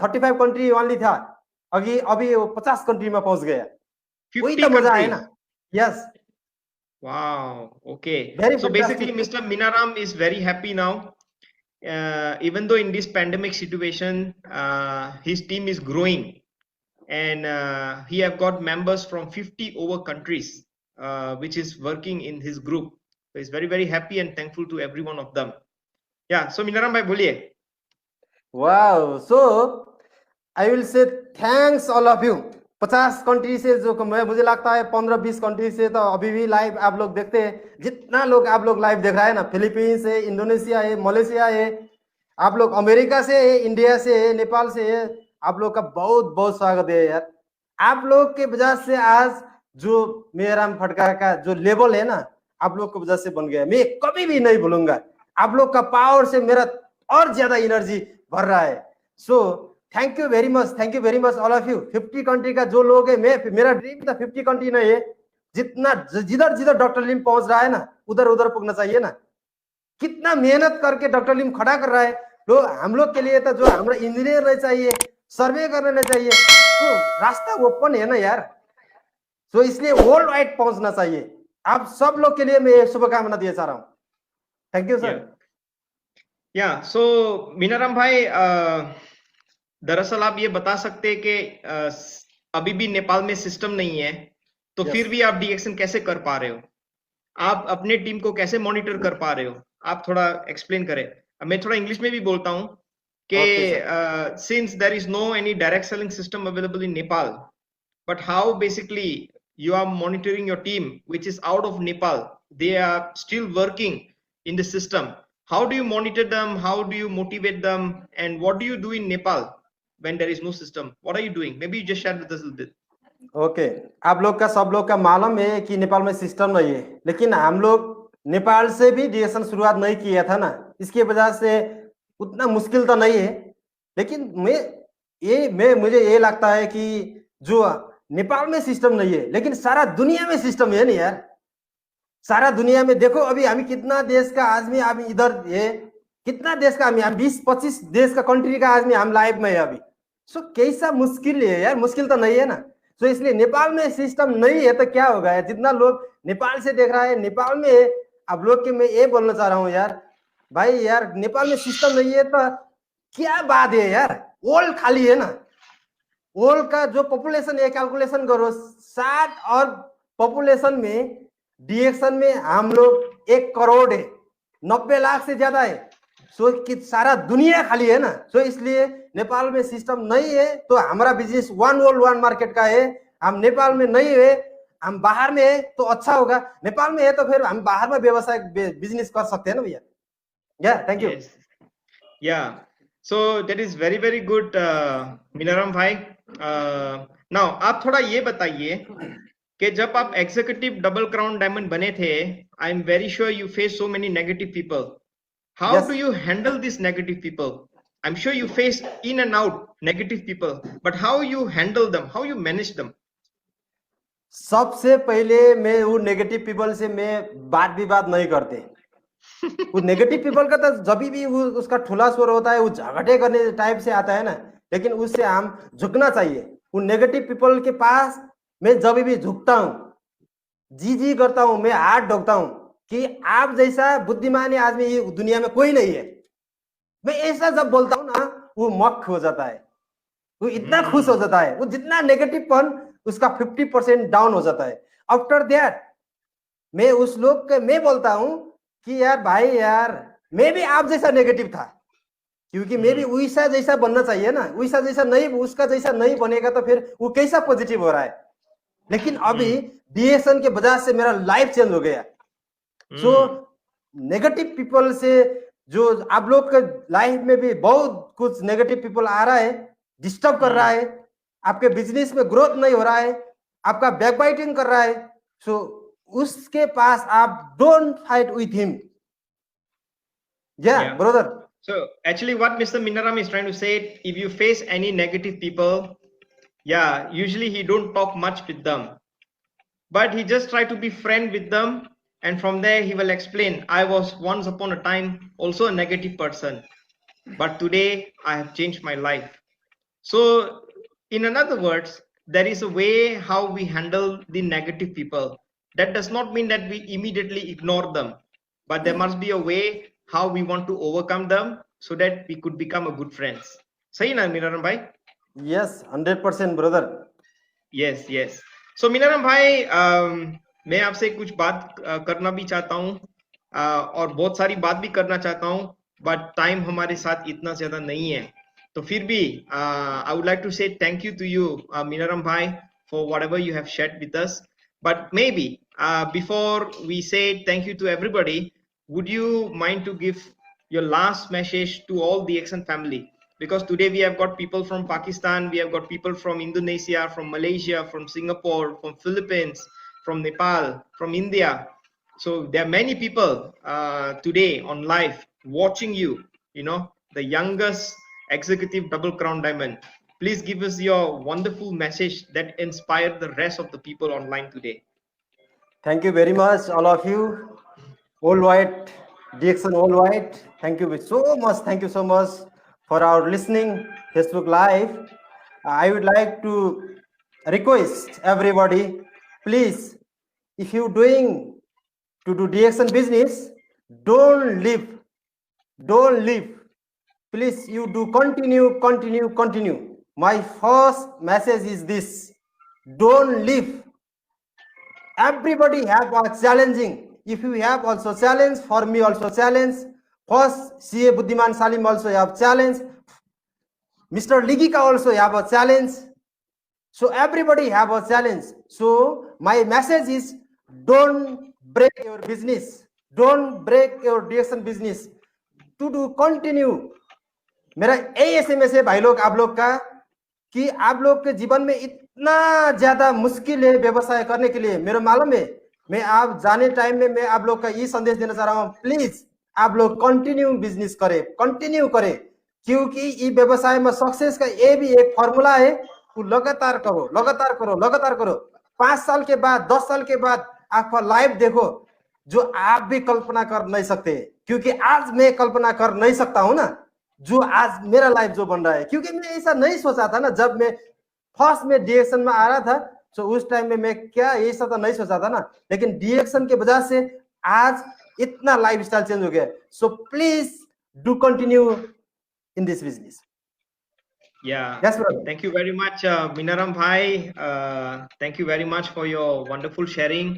35 कंट्री ओनली था, अभी 50 कंट्री में पहुंच गया। वही तो मजा है ना। Yes. Wow. Okay. So basically, Mr. Minaram is very happy now. Even though in this pandemic situation, his team is growing, and he have got members from 50 over countries, which is working in his group. So he's very, very happy and thankful to every one of them. Yeah. So Minaram bhai, boliye. Wow. So I will say thanks all of you. 50 country से जो मुझे लगता है 15-20 country से तो अभी भी live आप लोग देखते हैं। जितना लोग आप लोग लाइव देख रहा है ना, फिलीपींस है, इंडोनेशिया है, मलेशिया है, आप लोग अमेरिका से है, इंडिया से है, नेपाल से है, आप लोग का बहुत बहुत स्वागत है यार। आप लोग के वजह से आज जो मेहराम फटकार का जो लेवल है ना, आप लोग की वजह से बन गया। मैं कभी भी नहीं भूलूंगा। आप लोग का पावर से मेरा और ज्यादा एनर्जी भर रहा है। So thank you very much all of you. 50 country का जो लोग है, मेरा ड्रीम था 50 कंट्री नहीं है, जितना जिधर डॉक्टर लिम पहुंच रहा है ना, उधर पहुंचना चाहिए ना। कितना मेहनत करके डॉक्टर लिम खड़ा कर रहा है। तो हम लोग के लिए तो जो हमारा इंजीनियर नहीं चाहिए, सर्वे करने नहीं चाहिए, तो रास्ता ओपन है ना यार। तो इसलिए वर्ल्ड वाइड पहुंचना चाहिए। आप सब लोग के लिए मैं शुभकामना दिया चाह रहा हूँ। Thank you sir. या सो मीनाराम भाई, दरअसल आप ये बता सकते हैं कि अभी भी नेपाल में सिस्टम नहीं है, तो फिर भी आप डीएक्शन कैसे कर पा रहे हो? आप अपने टीम को कैसे मॉनिटर कर पा रहे हो? आप थोड़ा एक्सप्लेन करें। मैं थोड़ा इंग्लिश में भी बोलता हूँ कि since there is no any direct selling system available in Nepal, but how basically you are monitoring your team which is out of Nepal, they are still working in the system. How do you monitor them? How do you motivate them? And what do you do in Nepal when there is no system? What are you doing? Maybe you just share with us a little bit. Okay, आप लोग का सब लोग का मालूम है कि नेपाल में सिस्टम नहीं है, लेकिन हम लोग नेपाल से भी डीएसएन शुरुआत नहीं किया था ना, इसकी वजह से उतना मुश्किल तो नहीं है। लेकिन मुझे ये लगता है कि जो नेपाल में सिस्टम नहीं है, लेकिन सारा दुनिया में सिस्टम है नहीं यार। सारा दुनिया में देखो, अभी हम कितना देश का आदमी अभी इधर है, कितना देश का हम 20-25 देश का कंट्री का आदमी हम लाइव में है अभी। सो कैसा मुश्किल है यार, मुश्किल तो नहीं है ना। तो इसलिए नेपाल में सिस्टम नहीं है तो क्या होगा यार। जितना लोग नेपाल से देख रहा है, नेपाल में है, आप लोग के मैं ये बोलना चाह रहा हूँ यार, भाई यार नेपाल में सिस्टम नहीं है तो क्या बात है यार। वर्ल्ड खाली है ना, वर्ल्ड का जो पॉपुलेशन है कैलकुलेशन करो, 60 और पॉपुलेशन में डीएक्शन में हम लोग 1 करोड़ है, 90 लाख से ज्यादा है। सो कि सारा दुनिया खाली है ना। सो इसलिए नेपाल में सिस्टम नहीं है तो हमारा business one world one market का है। हम नेपाल में नहीं है, हम बाहर में है तो अच्छा होगा। नेपाल में है तो फिर हम बाहर में व्यवसाय बिजनेस कर सकते हैं ना भैया। या thank you. Yeah so that is very very good Meenaram भाई। नाउ आप थोड़ा ये बताइए कि जब आप एग्जीक्यूटिव डबल क्राउन डायमंड बने थे, I am very sure you face so many negative people. How Yes. Do you handle this negative people? I am sure you face in and out negative people, but how you handle them, how you manage them? सबसे पहले मैं वो negative people से मैं बात विवाद नहीं करते. वो नेगेटिव पीपल का तो जब भी उसका ठुला स्वर होता है, वो झगड़े करने टाइप से आता है ना, लेकिन उससे हम झुकना चाहिए. वो नेगेटिव पीपल के पास मैं जब भी झुकता हूँ, जी करता हूँ, मैं हाथ ढोकता हूँ कि आप जैसा बुद्धिमान आदमी ये दुनिया में कोई नहीं है. मैं ऐसा जब बोलता हूँ ना, वो मक्ख हो जाता है, वो इतना खुश हो जाता है, वो जितना नेगेटिव पन उसका 50% डाउन हो जाता है. आफ्टर दैट मैं उस लोग के मैं बोलता हूँ कि यार भाई यार, मैं भी आप जैसा नेगेटिव था, क्योंकि मैं भी वैसा जैसा बनना चाहिए ना. वैसा जैसा नहीं, उसका जैसा नहीं बनेगा तो फिर वो कैसा पॉजिटिव हो रहा है. लेकिन अभी डीएक्सन के वजह से मेरा लाइफ चेंज हो गया. सो नेगेटिव पीपल से जो आप लोग के लाइफ में भी बहुत कुछ नेगेटिव पीपल आ रहा है, डिस्टर्ब कर रहा है, आपके बिजनेस में ग्रोथ नहीं हो रहा है, आपका बैकबाइटिंग कर रहा है, सो उसके पास आप don't fight with him. Yeah, brother. So actually what Mr. Minaram is trying to say, if you face any negative people, yeah, usually he don't talk much with them, but he just try to be friend with them, and from there he will explain, I was once upon a time also a negative person, but today I have changed my life. So in other words, there is a way how we handle the negative people. That does not mean that we immediately ignore them, but there must be a way how we want to overcome them so that we could become a good friends. Sahi na Minaram bhai? Yes, 100% brother. Yes. So मीनाराम भाई, मैं आपसे कुछ बात करना भी चाहता हूँ और बहुत सारी बात भी करना चाहता हूँ, बट टाइम हमारे साथ इतना ज्यादा नहीं है. तो फिर भी I would like to say thank you to you, मीनाराम भाई, for whatever you have shared with us. But maybe before we say thank you to everybody, would you mind to give your last message to all the DXN family? Because today we have got people from Pakistan, we have got people from Indonesia, from Malaysia, from Singapore, from Philippines, from Nepal, from India. So there are many people today on live watching you, the youngest executive double crown diamond. Please give us your wonderful message that inspired the rest of the people online today. Thank you very much, all of you. All white, DXN all white. Thank you so much. Thank you so much for our listening Facebook Live. I would like to request everybody, please, if you doing to do DXN business, don't leave. Please, you do continue. My first message is this: don't leave. Everybody have a challenging. If you have also challenge, for me also challenge. First, CA Buddhiman Salim also have challenge. Mr. Ligika also have a challenge. So everybody have a challenge. So my message is, don't break your business. Don't break your DXN business. To do continue. मेरा यही SMS है भाई लोग, आप लोग का, कि आप लोग के जीवन में इतना ज्यादा मुश्किल है व्यवसाय करने के लिए. मेरा मालूम है, मैं आप जाने टाइम में मैं आप लोग का ये संदेश देना चाह रहा हूँ, प्लीज आप लोग कंटिन्यू बिजनेस करें, कंटिन्यू करें, क्योंकि ये व्यवसाय में सक्सेस का ये भी एक फॉर्मूला है. वो लगातार करो. 5 साल के बाद, 10 साल के बाद आपका लाइफ देखो जो आप भी कल्पना कर नहीं सकते, क्योंकि आज मैं कल्पना कर नहीं सकता हूं ना जो आज मेरा लाइफ जो बन रहा है, क्योंकि मैं ऐसा नहीं सोचा था ना जब मैं फर्स्ट में डीएक्शन में आ रहा था. तो उस टाइम में मैं क्या ऐसा तो नहीं सोचा था ना, लेकिन डीएक्शन के वजह से आज इतना लाइफ स्टाइल चेंज हो गया. So please do continue in this business. Yeah. Yes, brother. Thank you very much, Minaram Bhai. Thank you very much for your wonderful sharing.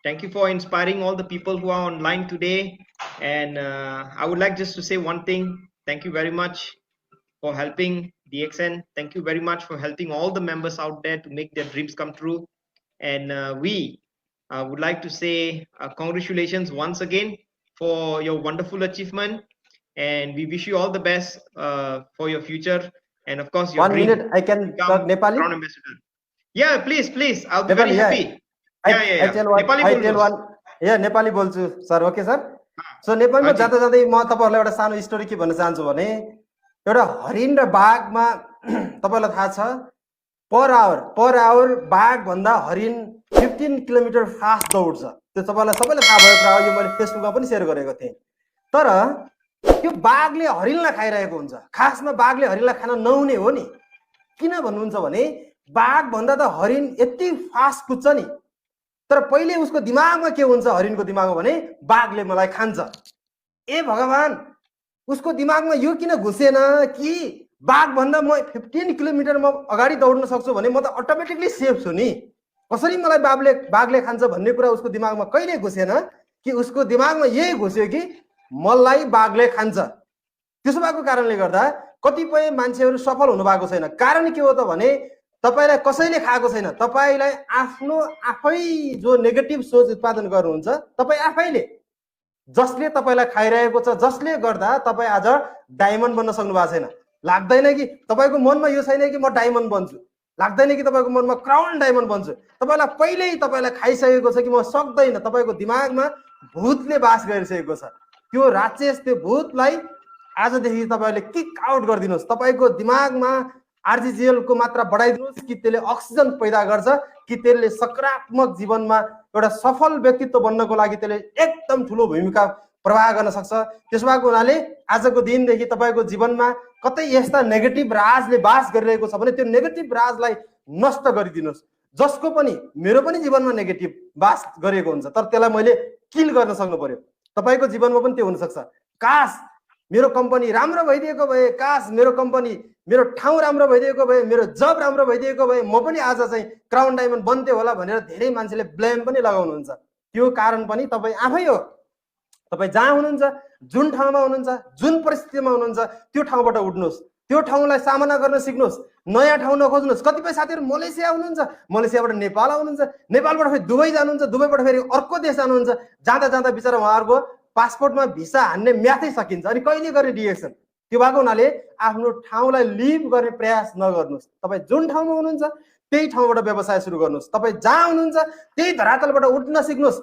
Thank you for inspiring all the people who are online today. And I would like just to say one thing. Thank you very much for helping DXN. Thank you very much for helping all the members out there to make their dreams come true. And we would like to say congratulations once again for your wonderful achievement. And we wish you all the best for your future. And of course, your 1 dream minute, I can talk Nepali. Crown Ambassador. Yeah, please. I'll be very happy. I tell one. Nepali I tell बोल्नुहोस्। one. Yeah, Nepali बोल्छु sir, okay sir. सो नेपालमा हजुर। जाँदा जाँदै म तपाईहरुलाई एउटा सानो story के भन्न चाहन्छु भने एउटा हरिण र बाघमा तपाईलाई थाहा छ पर आवर बाघ भन्दा हरिण 15 किलोमिटर फास्ट दौड्छ। त्यो तपाईलाई सबैलाई थाहा भएको कुरा हो, यो मैले फेसबुकमा पनि शेयर गरेको थिएँ। तर त्यो बाघले हरिणलाई खाइरहेको हुन्छ। खासमा बाघले हरिणलाई खान नहुने हो नि। किन भन्नुहुन्छ भने बाघ भन्दा त हरिण यति फास्ट कुद्छ नि, तर पहिले उसको दिमागमा के हुन्छ हरिणको दिमागमा भने बाघले मलाई खान्छ। ए भगवान, उसको दिमागमा यो किन घुसेन कि बाघ भन्दा म 15 किलोमिटर म अगाडि दौड्न सक्छु भने म त अटोमेटिकली सेफ छु नि, कसरी मलाई बाघले खान्छ भन्ने कुरा उसको दिमागमा कहिले घुसेन कि उसको दिमागमा यही घुस्यो कि मलाई बाघले खान्छ। त्यसो भएको कारणले गर्दा कतिपय मान्छेहरू सफल हुनु भएको छैन। कारण के हो त भने तपाईलाई कसैले खाएको छैन, तपाईलाई आफ्नो आफै जो नेगेटिभ सोच उत्पादन गर्नुहुन्छ तपाई आफैले, जसले तपाईलाई खाइरहेको छ, जसले गर्दा तपाई आज डायमन्ड बन्न सक्नु भएको छैन। लाग्दैन कि तपाईको मनमा यो छैन कि म डायमन्ड बन्छु, लाग्दैन कि तपाईको मनमा क्राउन डायमन्ड बन्छु। तपाईलाई पहिल्यै तपाईलाई खाइसकेको छ कि म सक्दैन। तपाईको दिमागमा भूतले बास गरिसकेको छ। त्यो राक्षस, त्यो भूतलाई आजदेखि तपाईले किक आउट गरिदिनुहोस्। तपाईको दिमागमा आरजीजीएल को मात्रा बढाइदिनुहोस् कि त्यसले अक्सिजन पैदा गर्छ, कि त्यसले सकारात्मक जीवनमा एउटा सफल व्यक्तित्व बन्नको लागि त्यसले एकदम ठुलो भूमिका प्रवाह गर्न सक्छ। त्यसो भएको हुनाले आजको दिनदेखि तपाईको जीवनमा कतै यस्ता नेगेटिभ राजले बास गरिरहेको छ भने त्यो नेगेटिभ राजलाई नष्ट गरिदिनुहोस्। जसको पनि, मेरो पनि जीवनमा नेगेटिभ बास गरेको हुन्छ, तर त्यसलाई मैले किल गर्न सक्नु पर्यो। तपाईको जीवनमा पनि त्यो हुन सक्छ। काश मेरो कम्पनी राम्रो भइदिएको भए, काश मेरो कम्पनी, मेरो ठाउँ राम्रो भइदिएको भए, मेरो जब राम्रो भइदिएको भए म पनि आज चाहिँ क्राउन डायमन्ड बन्थे होला भनेर धेरै मान्छेले ब्लेम पनि लगाउनुहुन्छ। त्यो कारण पनि तपाई आफै हो। तपाई जहाँ हुनुहुन्छ, जुन ठाउँमा हुनुहुन्छ, जुन परिस्थितिमा हुनुहुन्छ, त्यो ठाउँबाट उठ्नुहोस्, त्यो ठाउँलाई सामना गर्न सिक्नुहोस्, नयाँ ठाउँ नखोज्नुहोस्। कतिपय साथीहरू मलेसिया हुनुहुन्छ, मलेसियाबाट नेपाल आउनुहुन्छ, नेपालबाट फेरि दुबई जानुहुन्छ, दुबईबाट फेरि अर्को देश जानुहुन्छ। जाँदा जाँदा बिचरा उहाँहरूको पासपोर्टमा भिसा हान्ने म्याथै सकिन्छ, अनि कहिले गर्ने रिएक्सन। त्यो भएको हुनाले आफ्नो ठाउँलाई लिभ गर्ने प्रयास नगर्नुहोस्। तपाईँ जुन ठाउँमा हुनुहुन्छ त्यही ठाउँबाट व्यवसाय सुरु गर्नुहोस्। तपाईँ जहाँ हुनुहुन्छ त्यही धरातलबाट उठ्न सिक्नुहोस्।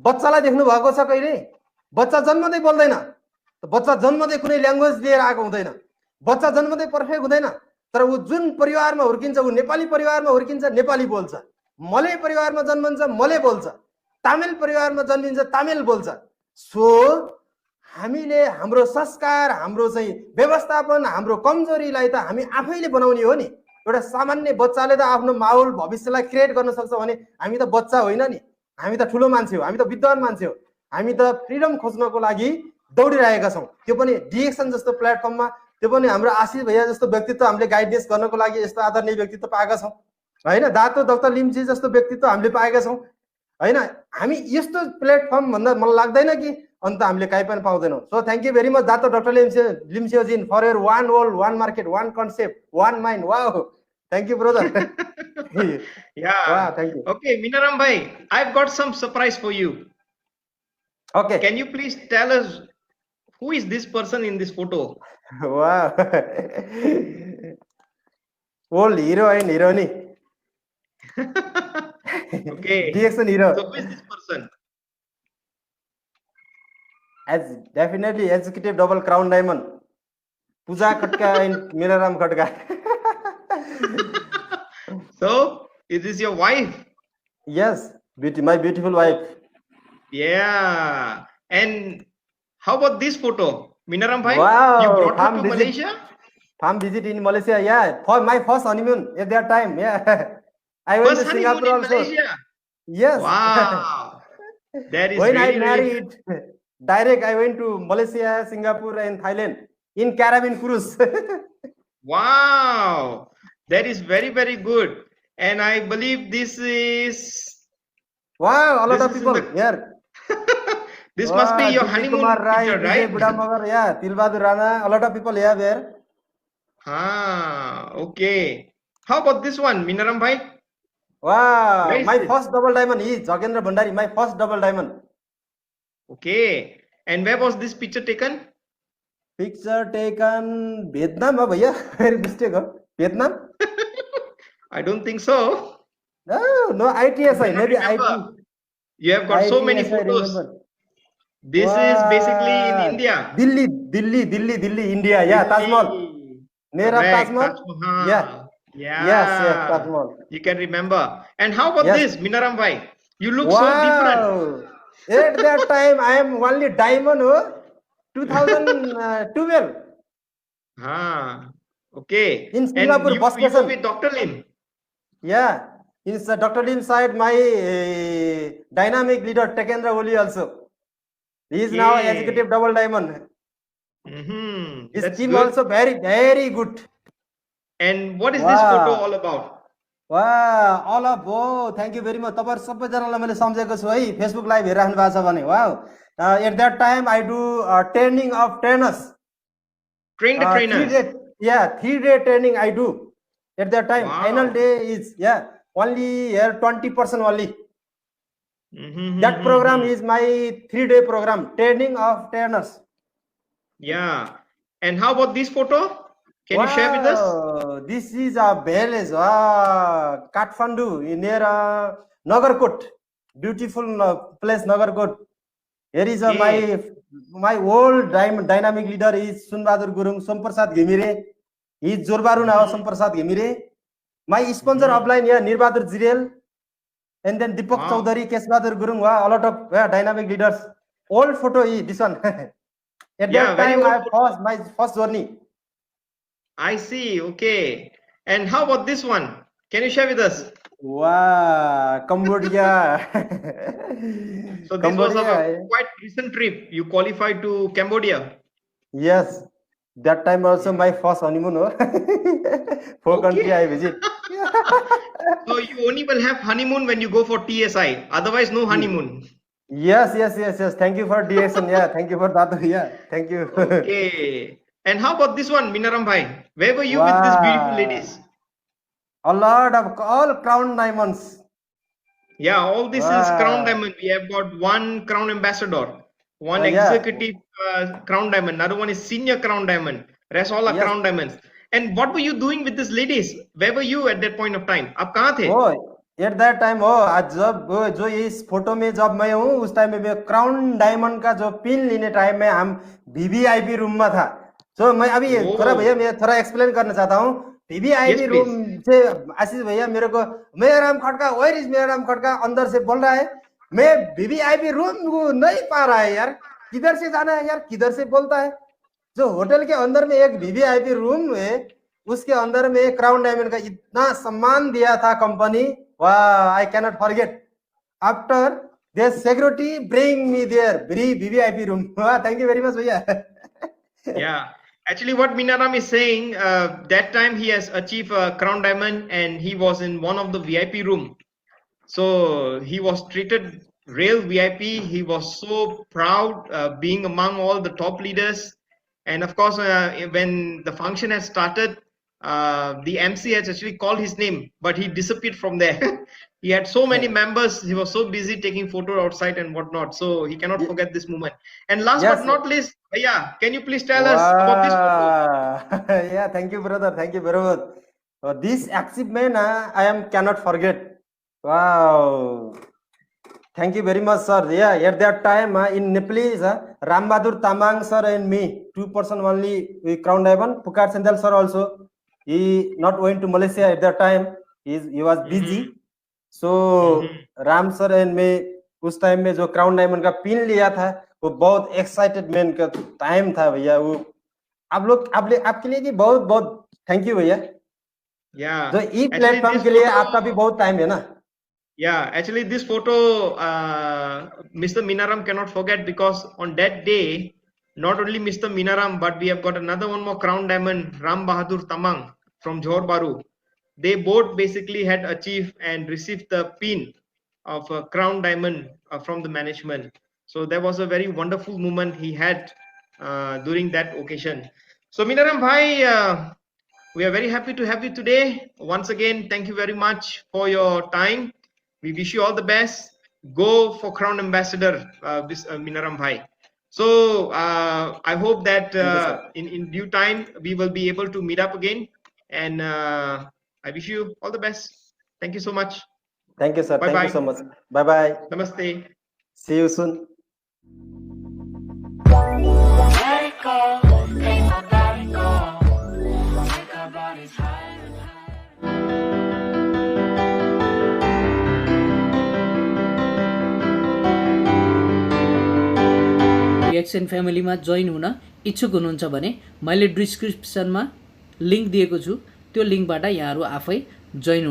बच्चालाई देख्नु भएको छ कहिले? बच्चा जन्मदै बोल्दैन, बच्चा जन्मदै कुनै ल्याङ्ग्वेज लिएर आएको हुँदैन, बच्चा जन्मदै पर्फेक्ट हुँदैन, तर ऊ जुन परिवारमा हुर्किन्छ, ऊ नेपाली परिवारमा हुर्किन्छ, नेपाली बोल्छ। मले परिवारमा जन्मन्छ, मले बोल्छ। तामिल परिवारमा जन्मिन्छ, तामिल बोल्छ। सो हामीले हाम्रो संस्कार, हाम्रो चाहिँ व्यवस्थापन, हाम्रो कमजोरीलाई त हामी आफैले बनाउने हो नि। एउटा सामान्य बच्चाले त आफ्नो माहौल भविष्यलाई क्रिएट गर्न सक्छ भने हामी त बच्चा होइन नि, हामी त ठुलो मान्छे हो, हामी त विद्वान मान्छे हो। हामी त फ्रिडम खोज्नको लागि दौडिरहेका छौँ, त्यो पनि डिएक्सन जस्तो प्लेटफर्ममा। त्यो पनि हाम्रो आशिष भैया जस्तो व्यक्तित्व हामीले गाइडेन्स गर्नको लागि यस्तो आदरणीय व्यक्तित्व पाएका छौँ होइन। दातो डाक्टर लिम्ची जस्तो व्यक्तित्व हामीले पाएका छौँ होइन। हामी यस्तो प्लेटफर्म भन्दा मलाई लाग्दैन कि अन्त हामीले काहीँ पनि पाउँदैनौँ। So thank you very much Dato doctor लिम्सियोजी for your one world, one market, one concept, one mind. Wow, thank you brother. Yeah. Thank you. Okay, Minaram bhai, I've got some surprise for you. Okay. Can you please tell us who is this person in this photo? Wow. Old hero and heroine. Okay. DXN hero. So who is this person? As definitely executive double crown diamond. Pooja Khatka and Minaram Khatka. So, is this your wife? Yes, my beautiful wife. Yeah. And how about this photo? Minaram bhai, Wow, you brought her farm to visit. Malaysia? Farm visit in Malaysia, yeah. For my first honeymoon at that time, yeah. I went First to honeymoon Singapore in also. Malaysia? Yes. Wow. That is When really, I married, direct I went to Malaysia, Singapore and Thailand in Caribbean cruise. Wow. That is very, very good. And I believe this is... Wow, a lot This of is in people the- here. This must be your Dilip honeymoon Kumar Rai, picture, Vijay right? Budamagar, yeah, Tilbadur Rana, a lot of people here there. Okay. How about this one, Minaram bhai? Wow, Where is my this? first double diamond is Jagendra Bhandari, my first double diamond. Okay. And where was this picture taken? Picture taken Vietnam, bhaiya. Very mistake, huh? Vietnam? I don't think so. No, no ITSI, cannot maybe remember. You have got so many ITSI photos. remember. This is basically in Wow. India. Delhi, India. Yeah, Taj Mahal. Delhi. Near of Taj Correct. Taj Mahal. Yeah. Mahal. Yes, Taj Yeah. Mahal. You can remember. And how about Yes. this, Minaram bhai? You look so different. Wow. At that time, I am only diamond. 2012 Ah, okay. in And Singapore bus you were station. with Dr. Lim. Yeah. In Dr. Lim side, my dynamic leader Tekendra Oli also. He is now Okay. executive double diamond. His That's team good. also very good. And what is this photo Wow. all about? Wow, all of thank you very much. तपाईहरु सबैजनालाई मैले सम्झेको छु है Facebook live हेरिराख्नु भएको छ भने wow at that time I do training of trainers. Train the trainers. 3-day training I do at that time. Wow. Final day is only here 20% only. That program is my 3-day program, training of trainers. Yeah. And how about this photo? Can you share with us? This is a village, Kathmandu, near Nagarkot. Beautiful place, Nagarkot. Here is my old dynamic leader is Sunbadur Gurung, Somprasad Gemire. He is Jorbaru now, Somprasad Gemire. My sponsor upline here, Nirbadur Zirel. And then Deepak Chaudhary, Kesbadur Gurung, a lot of dynamic leaders. Old photo is this one. At that time, my first journey. I see. Okay. And how about this one? Can you share with us? Wow, Cambodia. So this was a quite recent trip. You qualified to Cambodia. Yes. That time also my first honeymoon. Four country I visit. So you only will have honeymoon when you go for TSI. Otherwise, no honeymoon. Yes. Thank you for DXN. Yeah, thank you for that. Yeah, thank you. Okay. And how about this one, Minaram bhai? Where were you with these beautiful ladies? A lot of all crown diamonds. Yeah, all this is crown diamond. We have got one crown ambassador, one executive crown diamond, another one is senior crown diamond. Rest all are crown diamonds. And what were you doing with these ladies? Where were you at that point of time? आप कहाँ थे? At that time आज जब जो इस photo में जब मैं हूँ उस टाइम में मैं क्राउन डायमंड का जो पिन लेने टाइम में हम VVIP रूम में था. So मैं अभी थोड़ा भैया मैं थोड़ा एक्सप्लेन करना चाहता हूँ. VVIP रूम से आशीष भैया मेरे को मेरा नाम खटका, where is मेरा नाम खटका अंदर से बोल रहा है. मैं VVIP रूम को नहीं पा रहा है यार. किधर से जाना है यार, किधर से बोलता है. जो होटल के अंदर में एक VVIP रूम है, उसके अंदर में क्राउन डायमंड का इतना सम्मान दिया था कंपनी. वाह, I cannot forget. After their security bring me there VVIP room. Thank you very much भैया. Yeah. Actually, what Minaram is saying, that time he has achieved a crown diamond and he was in one of the VIP room. So he was treated real VIP. He was so proud being among all the top leaders. And of course, when the function has started, the MC has actually called his name, but he disappeared from there. He had so many members. He was so busy taking photo outside and whatnot. So he cannot forget this moment. And last but not least, Bhaiya, can you please tell us about this photo? Yeah, thank you, brother. Thank you very much. This achievement I cannot forget. Wow. Thank you very much, sir. Yeah, at that time in Nepalese, Ram Bahadur Tamang sir and me, 2 person only we crown diamond. Pukar Sendal sir also. He not went to Malaysia at that time. He was busy. So Ram sir and मैं उस time में जो crown diamond का pin लिया था वो बहुत excited man का टाइम था भैया. वो आप लोग आपके लिए भी बहुत बहुत थैंक यू भैया. जो ई प्लेटफॉर्म के लिए आपका भी बहुत टाइम है ना. Yeah, actually this photo Mr. Minaram cannot forget, because on that day not only Mr. Minaram but we have got another one more crown diamond, Ram Bahadur Tamang from Johor Bahru. They both basically had achieved and received the pin of a crown diamond from the management. So that was a very wonderful moment he had during that occasion. So Minaram bhai, we are very happy to have you today. Once again, thank you very much for your time. We wish you all the best. Go for Crown Ambassador, Minaram bhai. So I hope that in due time we will be able to meet up again. And I wish you all the best. Thank you so much. Thank you, sir. Bye Thank you bye. so much. Bye bye. Namaste. See you soon. Let it go, ain't no letting go. Take our bodies higher and higher. Reaction फ्यामिलीमा join हुन इच्छुक हुनुहुन्छ भने मैले डिस्क्रिप्सनमा link दिएको छु, त्यो लिंकबाट यहाँहरू आफै जोइन